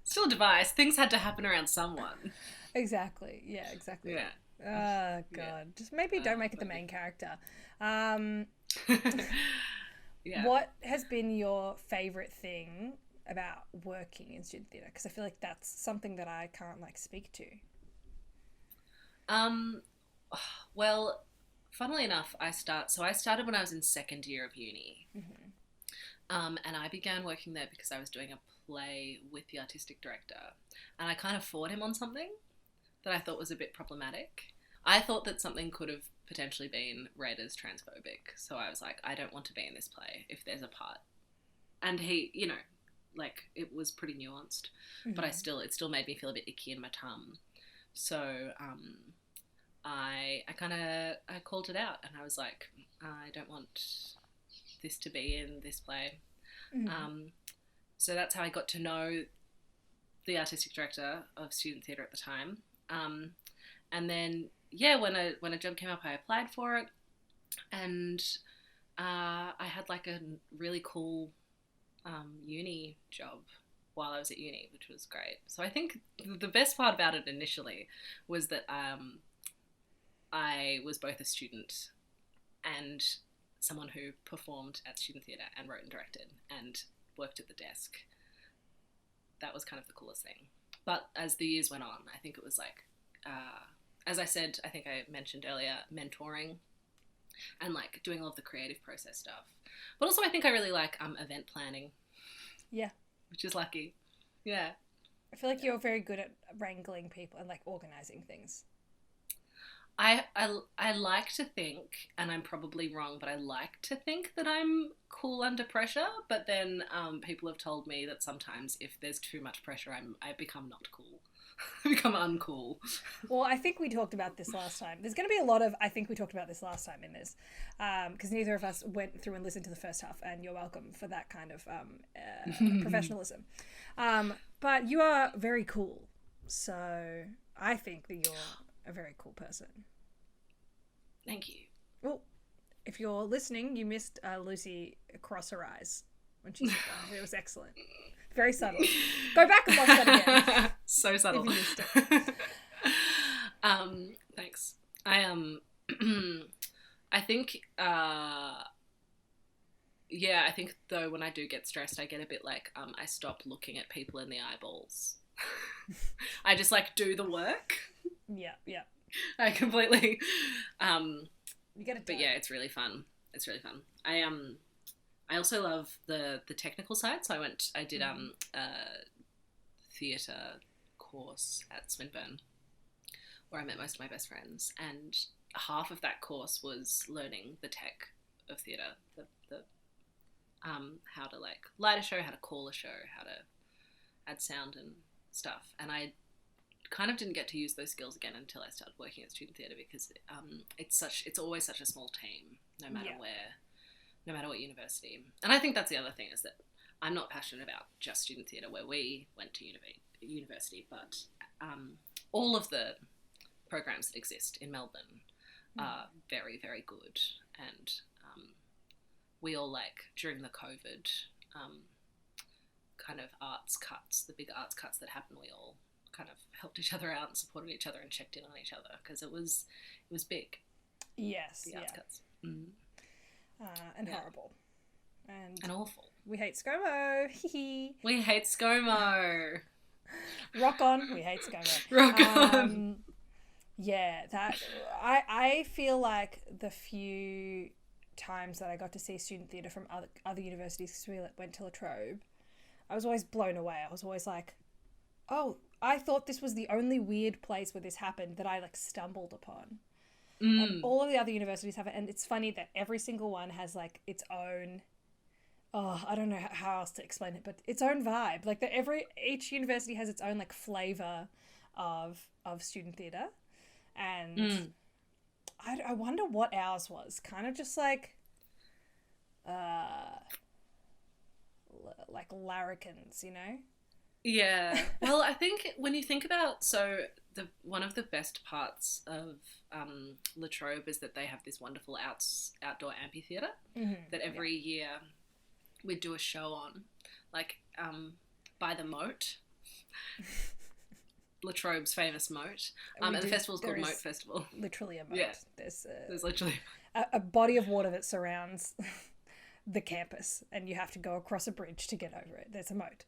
Still a device. Things had to happen around someone. Exactly. Yeah, exactly. Yeah. Oh, God. Yeah. Just maybe don't make it the main character. Yeah. What has been your favourite thing about working in student theatre? Because I feel like that's something that I can't, like, speak to. Well, funnily enough, I started when I was in second year of uni. Mm-hmm. And I began working there because I was doing a play with the artistic director. And I kind of fought him on something that I thought was a bit problematic. I thought that something could have potentially been read as transphobic. So I was like, I don't want to be in this play if there's a part. And he, you know, like, it was pretty nuanced, mm-hmm. but it still made me feel a bit icky in my tum. So I called it out and I was like, I don't want this to be in this play. Mm-hmm. So that's how I got to know the artistic director of student theatre at the time. And then, yeah, when a job came up, I applied for it, and I had like a really cool uni job while I was at uni, which was great. So I think the best part about it initially was that I was both a student and someone who performed at student theatre and wrote and directed and worked at the desk. That was kind of the coolest thing. But as the years went on, I think it was like, as I said, I think I mentioned earlier, mentoring and like doing all of the creative process stuff. But also I think I really like event planning. Yeah. Which is lucky. Yeah. I feel like you're very good at wrangling people and like organising things. I like to think, and I'm probably wrong, but I like to think that I'm cool under pressure. But then people have told me that sometimes if there's too much pressure, I become not cool. I become uncool. Well, I think we talked about this last time. There's going to be a lot of I think we talked about this last time in this, because neither of us went through and listened to the first half, and you're welcome for that kind of professionalism. But you are very cool, so I think that you're a very cool person. Thank you. Well, if you're listening, you missed Lucy cross her eyes when she said that. It was excellent. Very subtle. Go back and watch that again. So subtle. If you missed it. Thanks. I think, I think though when I do get stressed, I get a bit like, I stop looking at people in the eyeballs. I just like do the work. Yeah. I completely, you get it done. But yeah, it's really fun. I also love the technical side. So I did a theatre course at Swinburne where I met most of my best friends, and half of that course was learning the tech of theatre, the how to like light a show, how to call a show, how to add sound and stuff. And I kind of didn't get to use those skills again until I started working at student theatre, because it's always such a small team, no matter where. No matter what university. And I think that's the other thing, is that I'm not passionate about just student theatre where we went to university, but all of the programs that exist in Melbourne are very, very good. And we all, like, during the COVID kind of arts cuts, the big arts cuts that happened, we all kind of helped each other out and supported each other and checked in on each other, because it was big. Yes, the arts cuts. And horrible. And awful. We hate ScoMo. We hate ScoMo. Rock on. We hate ScoMo. Rock on. Yeah, that I feel like the few times that I got to see student theatre from other universities, because we went to La Trobe, I was always blown away. I was always like, oh, I thought this was the only weird place where this happened that I like stumbled upon. And all of the other universities have it, and it's funny that every single one has like its own, I don't know how else to explain it, but its own vibe. Like each university has its own like flavour of student theatre. And I wonder what ours was. Kind of just like larrikins, you know? Yeah. Well, I think when you think about, one of the best parts of La Trobe is that they have this wonderful outdoor amphitheatre that every year we do a show on, like by the moat. La Trobe's famous moat. And the festival's called Moat Festival. Literally a moat. Yeah. There's literally a body of water that surrounds the campus, and you have to go across a bridge to get over it. There's a moat.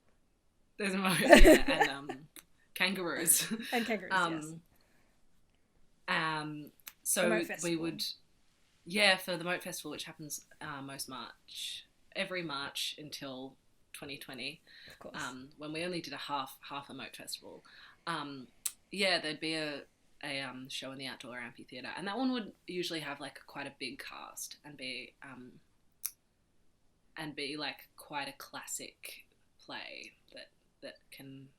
There's a moat, yeah, and kangaroos. And kangaroos, yes. So we would, for the Moat Festival, which happens every March until 2020, of course. When we only did a half a Moat Festival. There'd be a show in the outdoor amphitheatre, and that one would usually have like quite a big cast and be like quite a classic play that can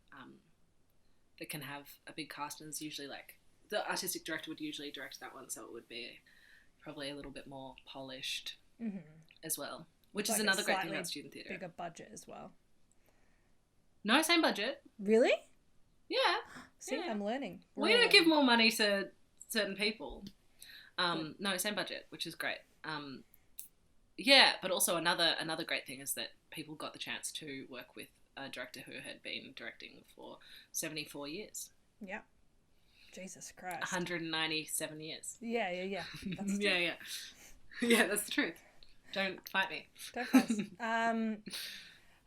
have a big cast, and it's usually like the artistic director would usually direct that one, so it would be probably a little bit more polished as well, which is another great thing about student theatre. Bigger budget as well. No, same budget. Really? Yeah. See, yeah. I'm learning. We don't give more money to certain people. No, same budget, which is great. But also another great thing is that people got the chance to work with a director who had been directing for 74 years. Yeah. Jesus Christ. 197 years. Yeah. That's the truth. Yeah, that's the truth. Don't fight me. Don't fight us.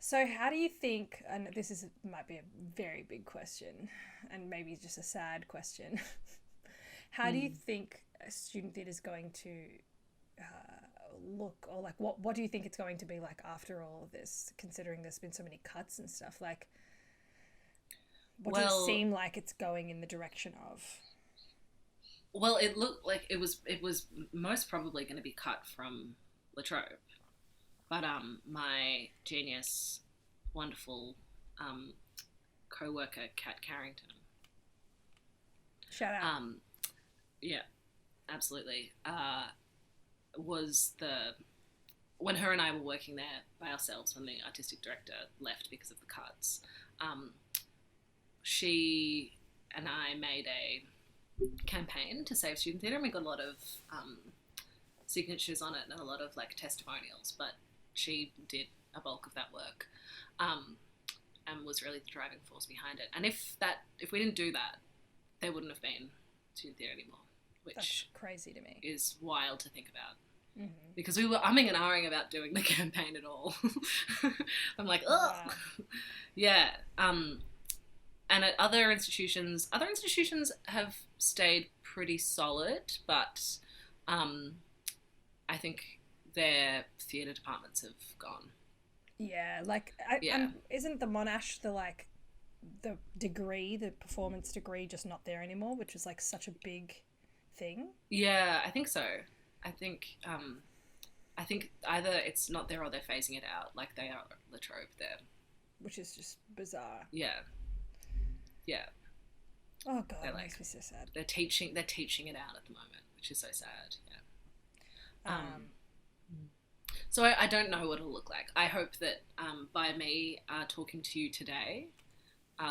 So how do you think, and this might be a very big question, and maybe just a sad question, how do you think student theatre is going to look, or like what do you think it's going to be like after all of this, considering there's been so many cuts and stuff? Like, what does it seem like it's going in the direction of? Well, it looked like it was most probably going to be cut from La Trobe. But my genius, wonderful co-worker, Kat Carrington. Shout out. Yeah, absolutely. When her and I were working there by ourselves, when the artistic director left because of the cuts, she and I made a campaign to save student theatre, and we got a lot of signatures on it and a lot of like testimonials, but she did a bulk of that work, and was really the driving force behind it. And if we didn't do that, there wouldn't have been student theatre anymore, which that's crazy to me. Is wild to think about. Because we were umming and ahhing about doing the campaign at all. I'm like, ugh. Wow. Yeah. And at other institutions have stayed pretty solid, but I think their theatre departments have gone. Yeah, like, isn't the Monash the degree, the performance degree, just not there anymore, which is like such a big thing? Yeah, I think so. I think either it's not there or they're phasing it out, like they are La Trobe there. Which is just bizarre. Yeah. Oh God, it makes me so sad. They're teaching it out at the moment, which is so sad. Yeah. So I don't know what it'll look like. I hope that by me talking to you today,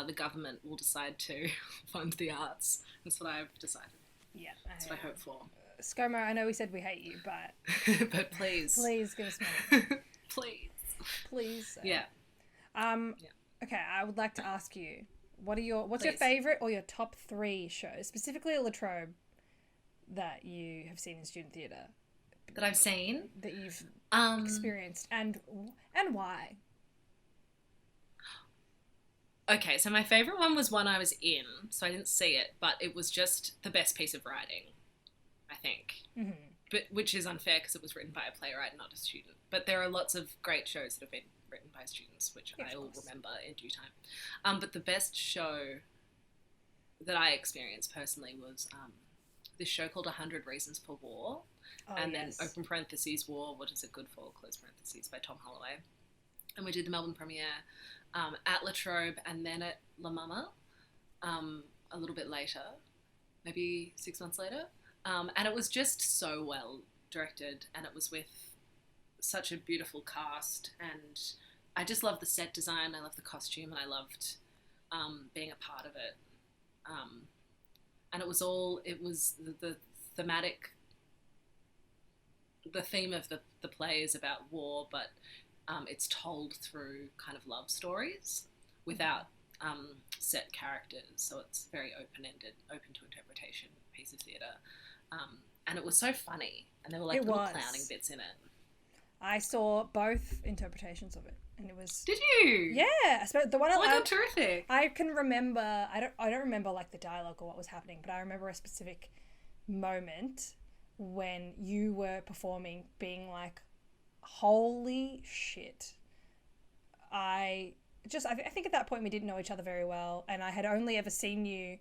the government will decide to fund the arts. That's what I've decided. Yeah. That's what I hope for. ScoMo, I know we said we hate you, but... but please. Please give us money. Please. Please. Yeah. Okay, I would like to ask you, what's your favourite or your top 3 shows, specifically at La Trobe, that you have seen in student theatre? that I've seen that you've um experienced, and why? okay, so my favorite one was one I was in, so I didn't see it, but it was just the best piece of writing, I think. Mm-hmm. But which is unfair because it was written by a playwright, not a student. But there are lots of great shows that have been written by students, which Yeah, I of will course. remember in due time. But the best show that I experienced personally was this show called 100 Reasons for War, Oh, and then yes. open parentheses War, what is it good for, close parentheses, by Tom Holloway. And we did the Melbourne premiere at La Trobe and then at La Mama a little bit later, maybe 6 months later. And it was just so well directed, and it was with such a beautiful cast, and I just loved the set design, I loved the costume, and I loved being a part of it. Um, and it was the thematic, the theme of the play is about war, but it's told through kind of love stories without set characters, so it's very open-ended, open to interpretation piece of theatre. And it was so funny, and there were like It little was. clowning bits in it. I saw both interpretations of it, and it was, Did you? yeah. I suppose the one Oh my god, terrific! I can remember. I don't remember like the dialogue or what was happening, but I remember a specific moment when you were performing, being like, "Holy shit!" I think at that point we didn't know each other very well, and I had only ever seen you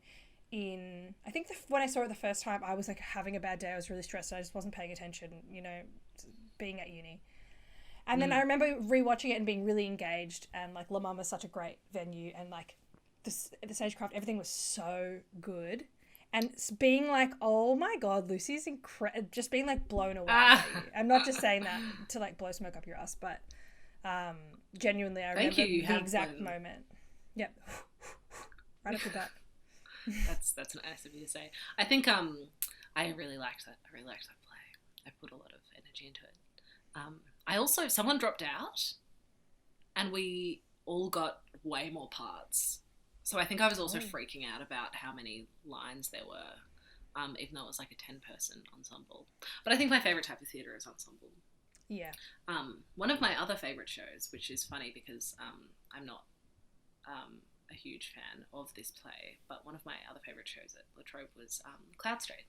in. I think when I saw it the first time, I was like having a bad day. I was really stressed. I just wasn't paying attention. Being at uni. And then I remember rewatching it and being really engaged, and like La Mama's such a great venue, and like the stagecraft, everything was so good, and being like, oh my god, Lucy's incredible, just being like blown away. I'm not just saying that to like blow smoke up your ass, but genuinely, I remember the exact moment. Yep, right up the butt. That's nice of you to say. I think I really liked that. I really liked that play. I put a lot of energy into it. I also, someone dropped out, and we all got way more parts. So I think I was also freaking out about how many lines there were, even though it was like a 10-person ensemble. But I think my favourite type of theatre is ensemble. Yeah. One of my other favourite shows, which is funny because I'm not a huge fan of this play, but one of my other favourite shows at La Trobe was Cloud Street.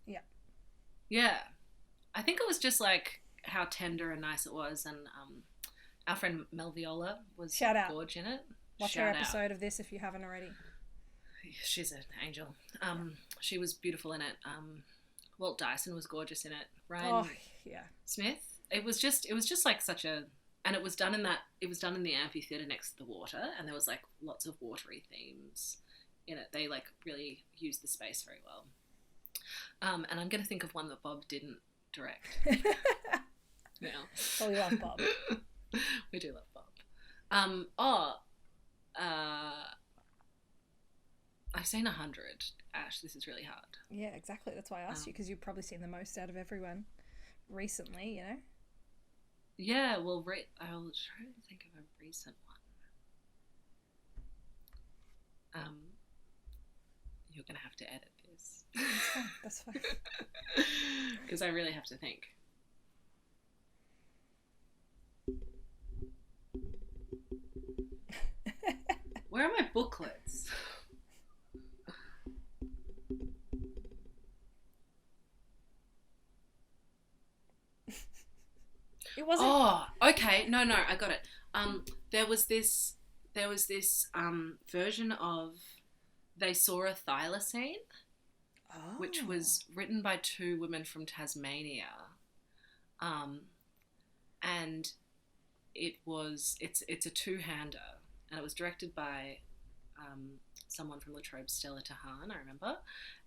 Yeah. Yeah. I think it was just like how tender and nice it was, and our friend Mel Viola was gorge in it. Watch her episode of this if you haven't already. She's an angel. She was beautiful in it. Walt Dyson was gorgeous in it. Ryan Smith. It was just like such a, and it was done in the amphitheatre next to the water, and there was like lots of watery themes in it. They like really used the space very well. And I'm going to think of one that Bob didn't direct. Now. Oh, we love Bob. We do love Bob. I've seen 100. Ash, this is really hard. Yeah, exactly. That's why I asked you, because you've probably seen the most out of everyone recently, you know? Yeah, well, I'll try to think of a recent one. You're going to have to edit this. That's fine. Because I really have to think. Where are my booklets? It wasn't. Oh, okay. No, I got it. There was this version of They Saw a Thylacine, which was written by two women from Tasmania, and it's a two-hander, and it was directed by someone from La Trobe, Stella Tahan, I remember,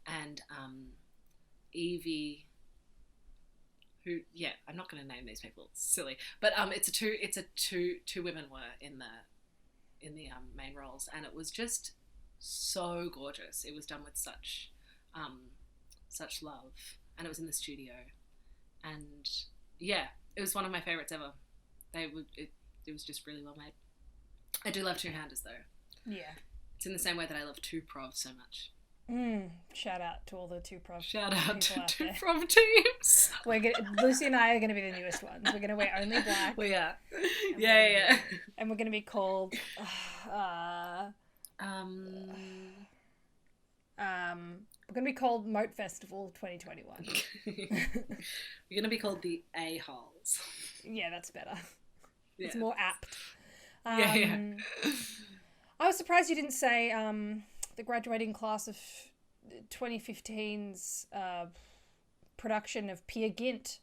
and Evie. Who? Yeah, I'm not going to name these people. It's silly, but it's two women were in the main roles, and it was just so gorgeous. It was done with such love, and it was in the studio, and yeah, it was one of my favorites ever. It was just really well made. I do love two-handers though. Yeah, it's in the same way that I love two prov so much. Shout out to all the two prov Shout out people to out two there. prom teams. Lucy and I are gonna be the newest ones. We're gonna wear only black. We are. And Yeah. And we're gonna be called. We're gonna be called Moat Festival 2021. We're gonna be called the A-holes. Yeah, that's better. Yeah. It's more apt. Yeah. I was surprised you didn't say the graduating class of 2015's production of Peer Gynt.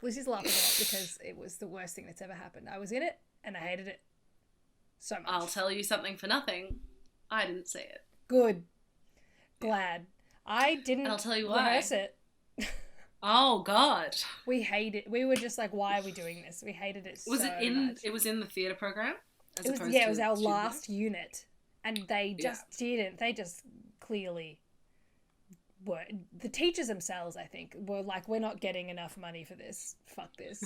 Lucy's laughing a lot because it was the worst thing that's ever happened. I was in it and I hated it so much. I'll tell you something for nothing. I didn't see it. Good. Glad. I didn't And I'll tell you why. rehearse it. Oh God. We hated it. We were just like, why are we doing this? We hated it so much. It was in the theatre program? It was our last unit. And they just didn't. They just clearly were. The teachers themselves, I think, were like, we're not getting enough money for this. Fuck this.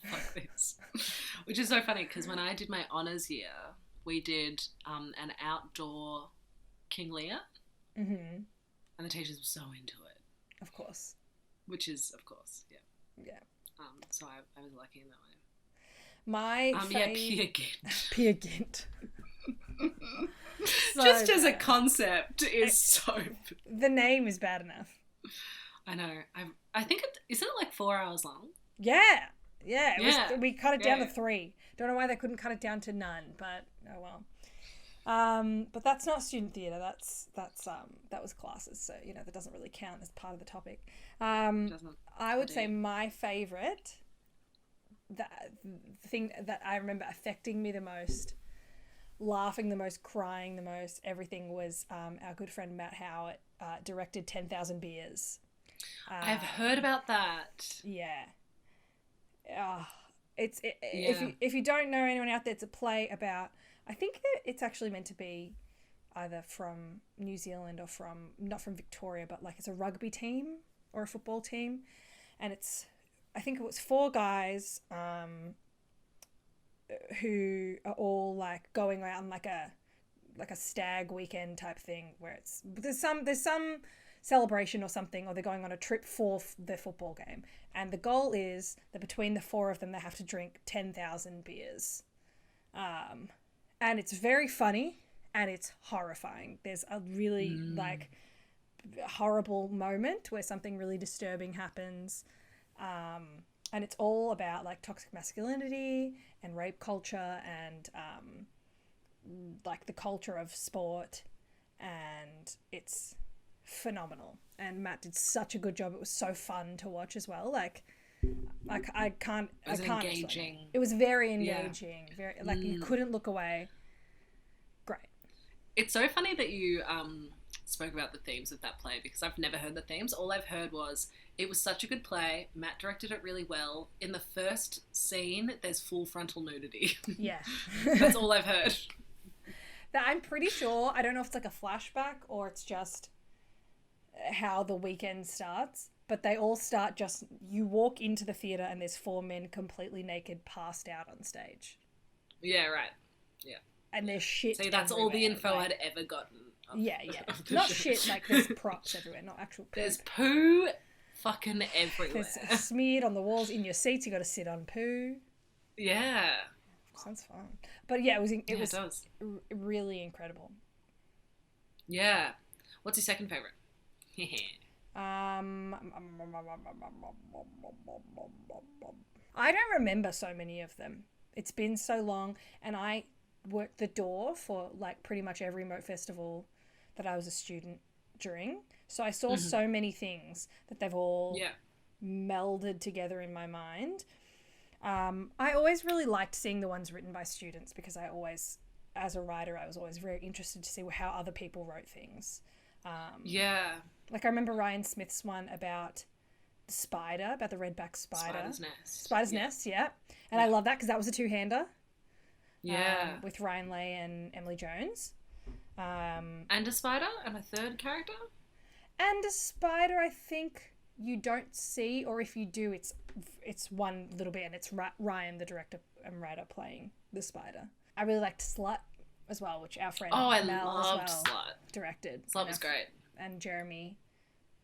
Fuck this. Which is so funny because when I did my honours year, we did an outdoor King Lear. Mm-hmm. And the teachers were so into it. Of course. Which is, of course, yeah. Yeah. So I was lucky in that way. My Peer Gynt. Peer Gynt. Just as a concept is so... The name is bad enough. I know. I think isn't it like 4 hours long? Yeah. We cut it down to 3. Don't know why they couldn't cut it down to none, but oh well. But that's not student theatre. That was classes, so that doesn't really count as part of the topic. I would say my favourite, the thing that I remember affecting me the most, laughing the most, crying the most, everything was our good friend Matt Howard directed 10,000 Beers. I've heard about that. Yeah. If you don't know anyone out there, it's a play about, I think it's actually meant to be either from New Zealand or not from Victoria, but like it's a rugby team or a football team, and I think it was 4 guys who are all like going around like a stag weekend type thing where there's some celebration or something, or they're going on a trip for their football game, and the goal is that between the 4 of them they have to drink 10,000 beers, and it's very funny and it's horrifying. There's a really like horrible moment where something really disturbing happens, and it's all about like toxic masculinity and rape culture and like the culture of sport, and it's phenomenal. And Matt did such a good job. It was so fun to watch as well. I can't engaging. It was very engaging. Very like you couldn't look away. Great. It's so funny that you spoke about the themes of that play, because I've never heard the themes. All I've heard was it was such a good play. Matt directed it really well. In the first scene, there's full frontal nudity. Yeah. That's all I've heard. I'm pretty sure, I don't know if it's like a flashback or it's just how the weekend starts, but they all start just, you walk into the theatre and there's 4 men completely naked passed out on stage. Yeah, right. Yeah. And there's shit See, that's all the info I'd ever gotten. Yeah. Not shit, like there's props everywhere, not actual poop. There's poo fucking everywhere. There's smeared on the walls. In your seats, you got to sit on poo. Yeah. Sounds fun. But yeah, it was really incredible. Yeah. What's your second favourite? I don't remember so many of them. It's been so long, and I worked the door for like pretty much every Moat Festival that I was a student during. So I saw so many things that they've all melded together in my mind. I always really liked seeing the ones written by students, because as a writer, I was always very interested to see how other people wrote things. Like I remember Ryan Smith's one about the spider, about the redback spider. Spider's Nest, yeah. And I love that because that was a 2-hander. Yeah. With Ryan Leigh and Emily Jones. And a spider and a third character? And a spider, I think you don't see, or if you do, it's one little bit, and it's Ryan, the director and writer, playing the spider. I really liked Slut, as well, which our friend Oh, I Mel loved as well Slut. directed. Slut was great. And Jeremy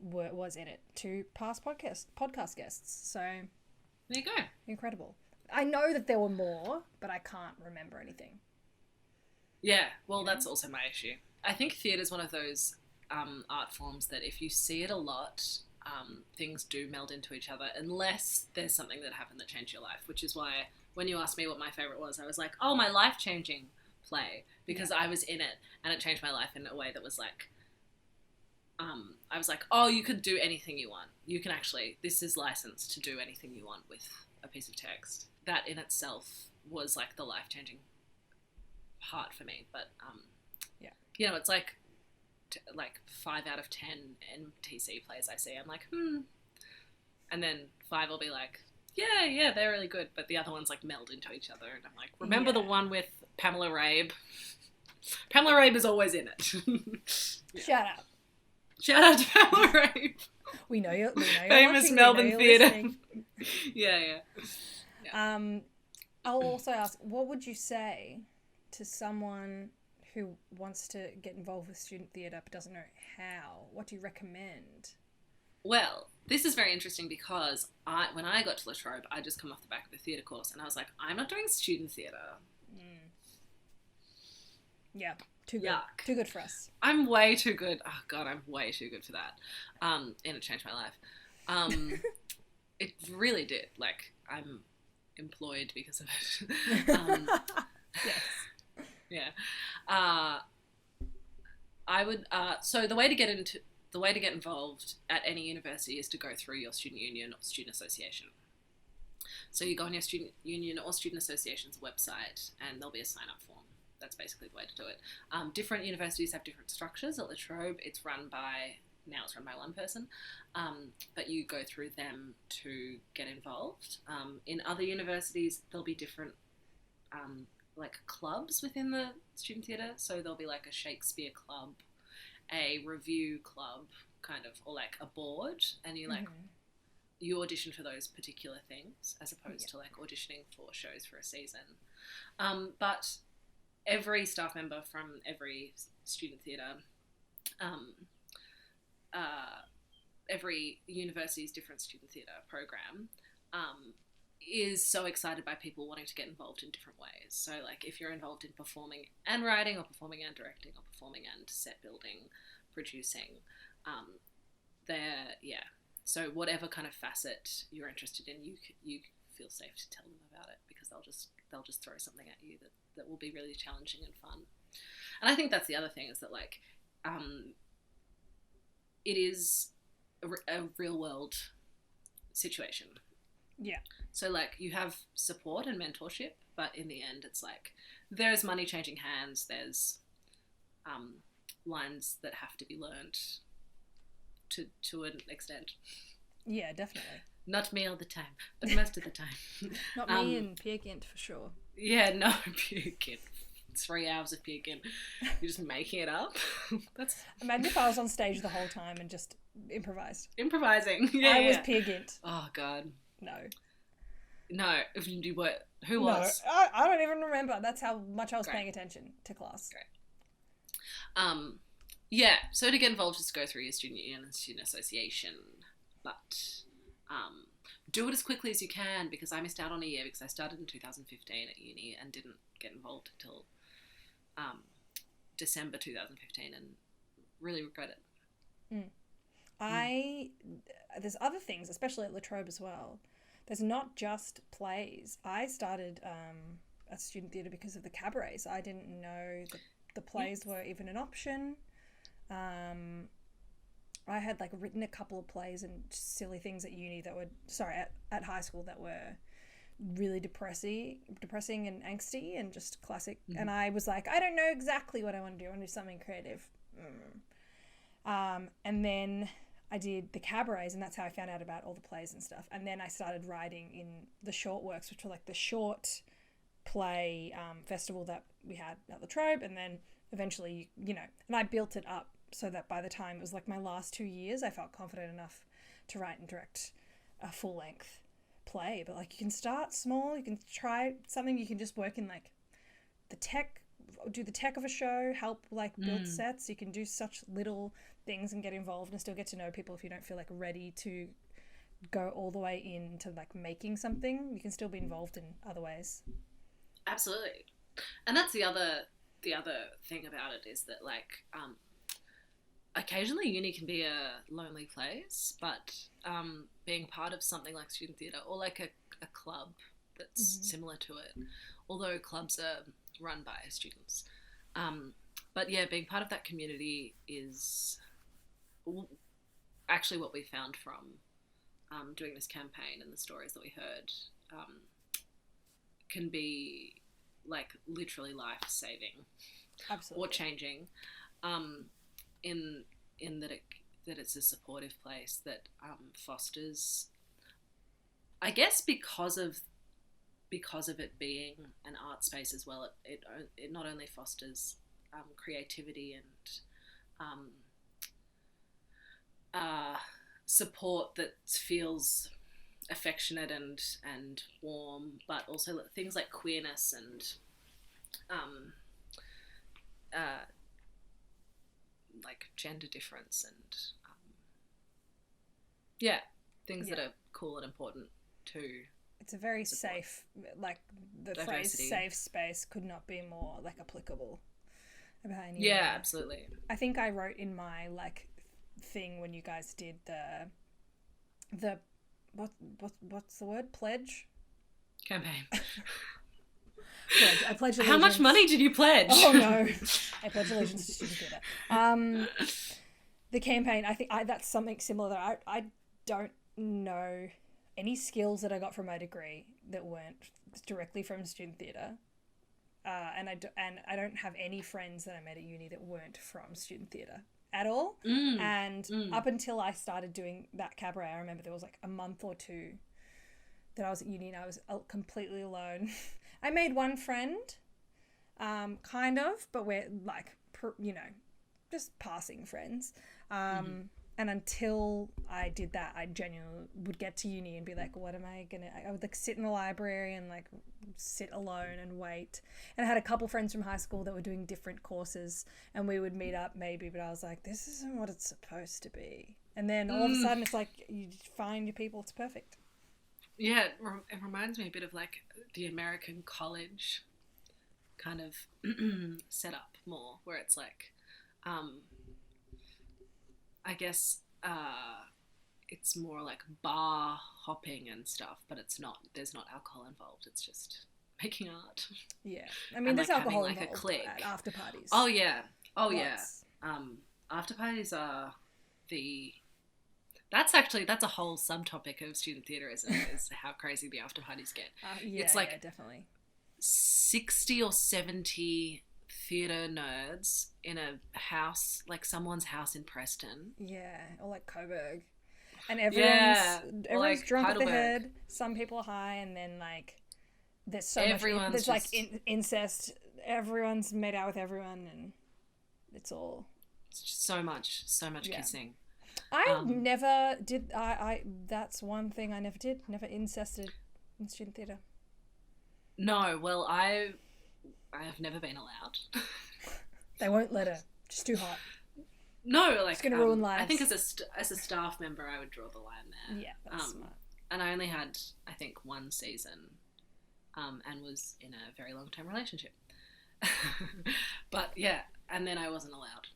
was in it, two past podcast guests. So there you go. incredible. I know that there were more, but I can't remember anything. Yeah, well, that's also my issue. I think theatre is one of those art forms that if you see it a lot, things do meld into each other unless there's something that happened that changed your life, which is why when you asked me what my favourite was, I was like, oh, my life-changing play, because I was in it and it changed my life in a way that was like, I was like, oh, you could do anything you want. You can actually, this is licensed to do anything you want with a piece of text. That in itself was like the life-changing part for me. But, you know, it's like 5 out of 10 MTC plays I see. I'm like, And then 5 will be like, yeah, they're really good. But the other ones like meld into each other. And I'm like, remember the one with Pamela Rabe? Pamela Rabe is always in it. Shut up. Shout out to Pamela Rabe. We know you're famous watching, Melbourne theatre. Yeah. I'll also ask, what would you say to someone who wants to get involved with student theatre but doesn't know how? What do you recommend? Well, this is very interesting because when I got to La Trobe, I just come off the back of the theatre course and I was like, I'm not doing student theatre. Yeah, too good. Yuck. Too good for us. I'm way too good. Oh, God, I'm way too good for that. And it changed my life. It really did. Like, I'm employed because of it. Yes. Yeah. I would. So the way to get involved at any university is to go through your student union or student association. So you go on your student union or student association's website, and there'll be a sign-up form. That's basically the way to do it. Different universities have different structures. At La Trobe, it's run by one person, but you go through them to get involved. In other universities, there'll be different like clubs within the student theatre. So there'll be like a Shakespeare club, a review club, kind of, or like a board, and you like you audition for those particular things as opposed to like auditioning for shows for a season. But every staff member from every student theatre, every university's different student theatre program, is so excited by people wanting to get involved in different ways. So like if you're involved in performing and writing or performing and directing or performing and set building, producing, so whatever kind of facet you're interested in, you feel safe to tell them about it because they'll just throw something at you that will be really challenging and fun. And I think that's the other thing is that like it is a real world situation. Yeah. So like you have support and mentorship, but in the end it's like there's money changing hands, there's lines that have to be learned to an extent. Yeah, definitely. Not me all the time, but most of the time. Not me and Peer Gynt for sure. Yeah, no, Peer Gynt. 3 hours of Peer Gynt. You're just making it up. Imagine if I was on stage the whole time and just improvised. Improvising. Yeah, I was Peer Gynt. Oh, God. No, if you were, who was? No, I don't even remember. That's how much I was paying attention to class. Great. Yeah, so to get involved, just go through your student union and student association, but do it as quickly as you can because I missed out on a year because I started in 2015 at uni and didn't get involved until December 2015 and really regret it. There's other things, especially at La Trobe as well. There's not just plays. I started at student theatre because of the cabarets. I didn't know that the plays were even an option. I had like written a couple of plays and silly things at uni that were at high school that were really depressing and angsty and just classic. And I was like, I don't know exactly what I want to do. I want to do something creative. And then I did the cabarets, and that's how I found out about all the plays and stuff. And then I started writing in the short works, which were like the short play festival that we had at La Trobe, and then eventually, and I built it up so that by the time it was like my last 2 years, I felt confident enough to write and direct a full-length play. But like you can start small, you can try something, you can just work in like the tech do the tech of a show, help like build sets. You can do such little things and get involved and still get to know people if you don't feel like ready to go all the way into like making something. You can still be involved in other ways. Absolutely. And that's the other thing about it is that like occasionally uni can be a lonely place, but being part of something like student theatre or like a club that's similar to it, although clubs are run by students, but yeah, being part of that community is actually what we found from doing this campaign, and the stories that we heard can be like literally life-saving. Absolutely. Or changing, in that it's a supportive place that fosters, I guess because of it being an art space as well, it not only fosters creativity and support that feels affectionate and warm, but also things like queerness and like gender difference and things that are cool and important too. It's a very safe, like the diversity. Phrase safe space could not be more like applicable about any. Yeah, absolutely. I think I wrote in my like thing when you guys did the what's the word? Pledge? Campaign. Pledge. I pledge allegiance. How much money did you pledge? Oh no. I pledge allegiance to student theatre. The campaign, I think that's something similar that I don't know any skills that I got from my degree that weren't directly from student theatre. And I don't have any friends that I met at uni that weren't from student theatre at all. Up until I started doing that cabaret, I remember there was like a month or two that I was at uni and I was completely alone. I made one friend, kind of, but we're like, just passing friends. And until I did that, I genuinely would get to uni and be like, what am I going to... I would like sit in the library and like sit alone and wait. And I had a couple friends from high school that were doing different courses and we would meet up maybe, but I was like, this isn't what it's supposed to be. And then all of a sudden it's like, you find your people, it's perfect. Yeah, it reminds me a bit of like the American college kind of setup more, where it's like... I guess it's more like bar hopping and stuff, but there's not alcohol involved. It's just making art. Yeah. I mean, there's alcohol involved at after parties. Oh, yeah. Lots. Yeah. After parties are that's a whole subtopic of student theatre, isn't it? Is how crazy the after parties get. It's like definitely 60 or 70 theatre nerds in a house, like someone's house in Preston. Yeah, or like Coburg. And everyone's drunk at the head. Some people are high, and then like there's so much. There's like incest. Everyone's made out with everyone, and it's just so much kissing. I never did. I that's one thing I never did. Never incested in student theatre. No, well, I have never been allowed. They won't let her. She's too hot. No, like it's going to ruin lives. I think as a staff member, I would draw the line there. Yeah, that's smart. And I only had, I think, one season, and was in a very long-term relationship. But yeah, and then I wasn't allowed.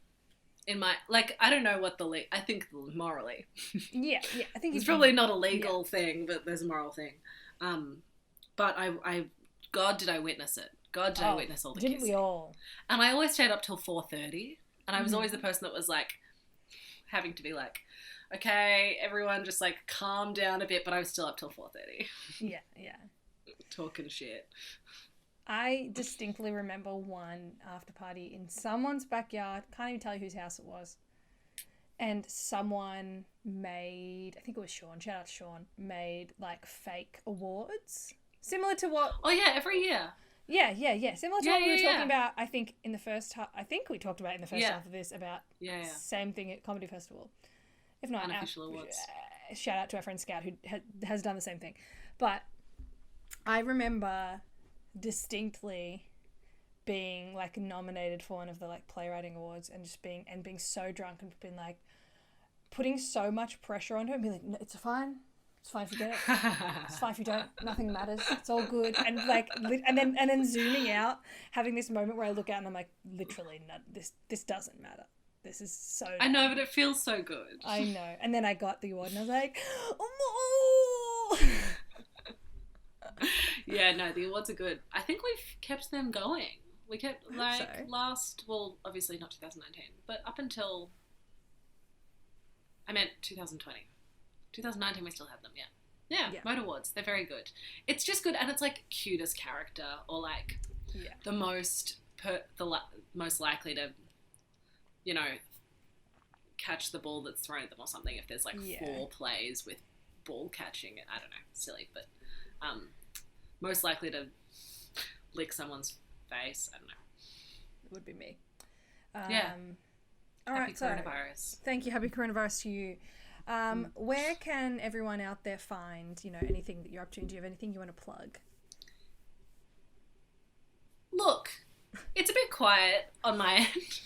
In my I don't know what I think morally. Yeah, I think it's probably not a legal thing, but there's a moral thing. But I God, did I witness it? God, did I witness all the kissing? Didn't we all? And I always stayed up till 4:30, and I was always the person that was like having to be like, okay, everyone just like calm down a bit, but I was still up till 4:30. Yeah. Talking shit. I distinctly remember one after party in someone's backyard. Can't even tell you whose house it was. And someone made, I think it was Sean, shout out to Sean, made like fake awards. Similar to what... Oh yeah, every year. Yeah. Similar to what we were talking about, I think, in the first half... I think we talked about in the first half of this about same thing at Comedy Festival. If not, unofficial awards. Shout out to our friend Scout who has done the same thing. But I remember distinctly being like nominated for one of the like playwriting awards and just being so drunk and being like putting so much pressure on her and being like, no, it's fine if you get it, it's fine if you don't, nothing matters, it's all good, and like and then zooming out, having this moment where I look out and I'm like, literally, no, this doesn't matter, this is so dumb. I know, but it feels so good. I know. And then I got the award and I was like, oh no. Yeah, no, the awards are good. I think we've kept them going. We kept, like, well, obviously not 2019, but up until, I meant 2020. 2019 we still had them, yeah. Yeah, Motor Awards, they're very good. It's just good, and it's like cutest character, or like the most likely to, you know, catch the ball that's thrown at them or something, if there's like 4 plays with ball catching. I don't know, silly, but most likely to lick someone's face. I don't know. It would be me. All right, coronavirus. Thank you. Happy coronavirus to you. Where can everyone out there find, you know, anything that you're up to? Do you have anything you want to plug? Look, it's a bit quiet on my end.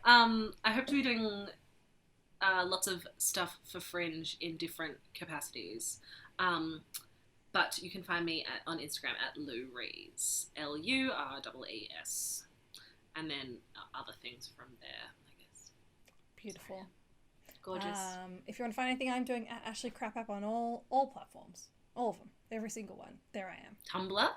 I hope to be doing lots of stuff for Fringe in different capacities. But you can find me on Instagram at Lou Rees, LUREES, and then other things from there, I guess. Beautiful. So, yeah. Gorgeous. If you want to find anything, I'm doing at Ashley Crap Up on all platforms, all of them, every single one. There I am. Tumblr?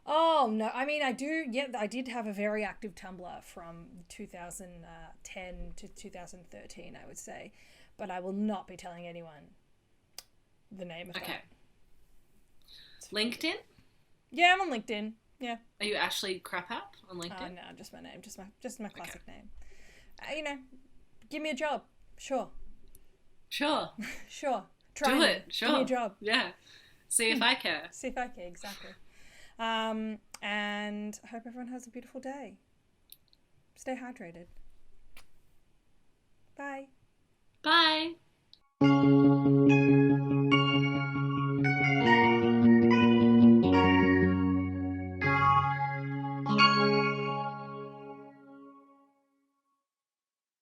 Oh no, I mean I do. Yeah, I did have a very active Tumblr from 2010 to 2013, I would say, but I will not be telling anyone the name of that. LinkedIn? Yeah, I'm on LinkedIn. Yeah. Are you Ashley Crap on LinkedIn? No, just my name, just my classic name. You know, give me a job. Sure. Sure. Try Do it. Sure. Give me a job. Yeah. See if I care. See if I care, exactly. And I hope everyone has a beautiful day. Stay hydrated.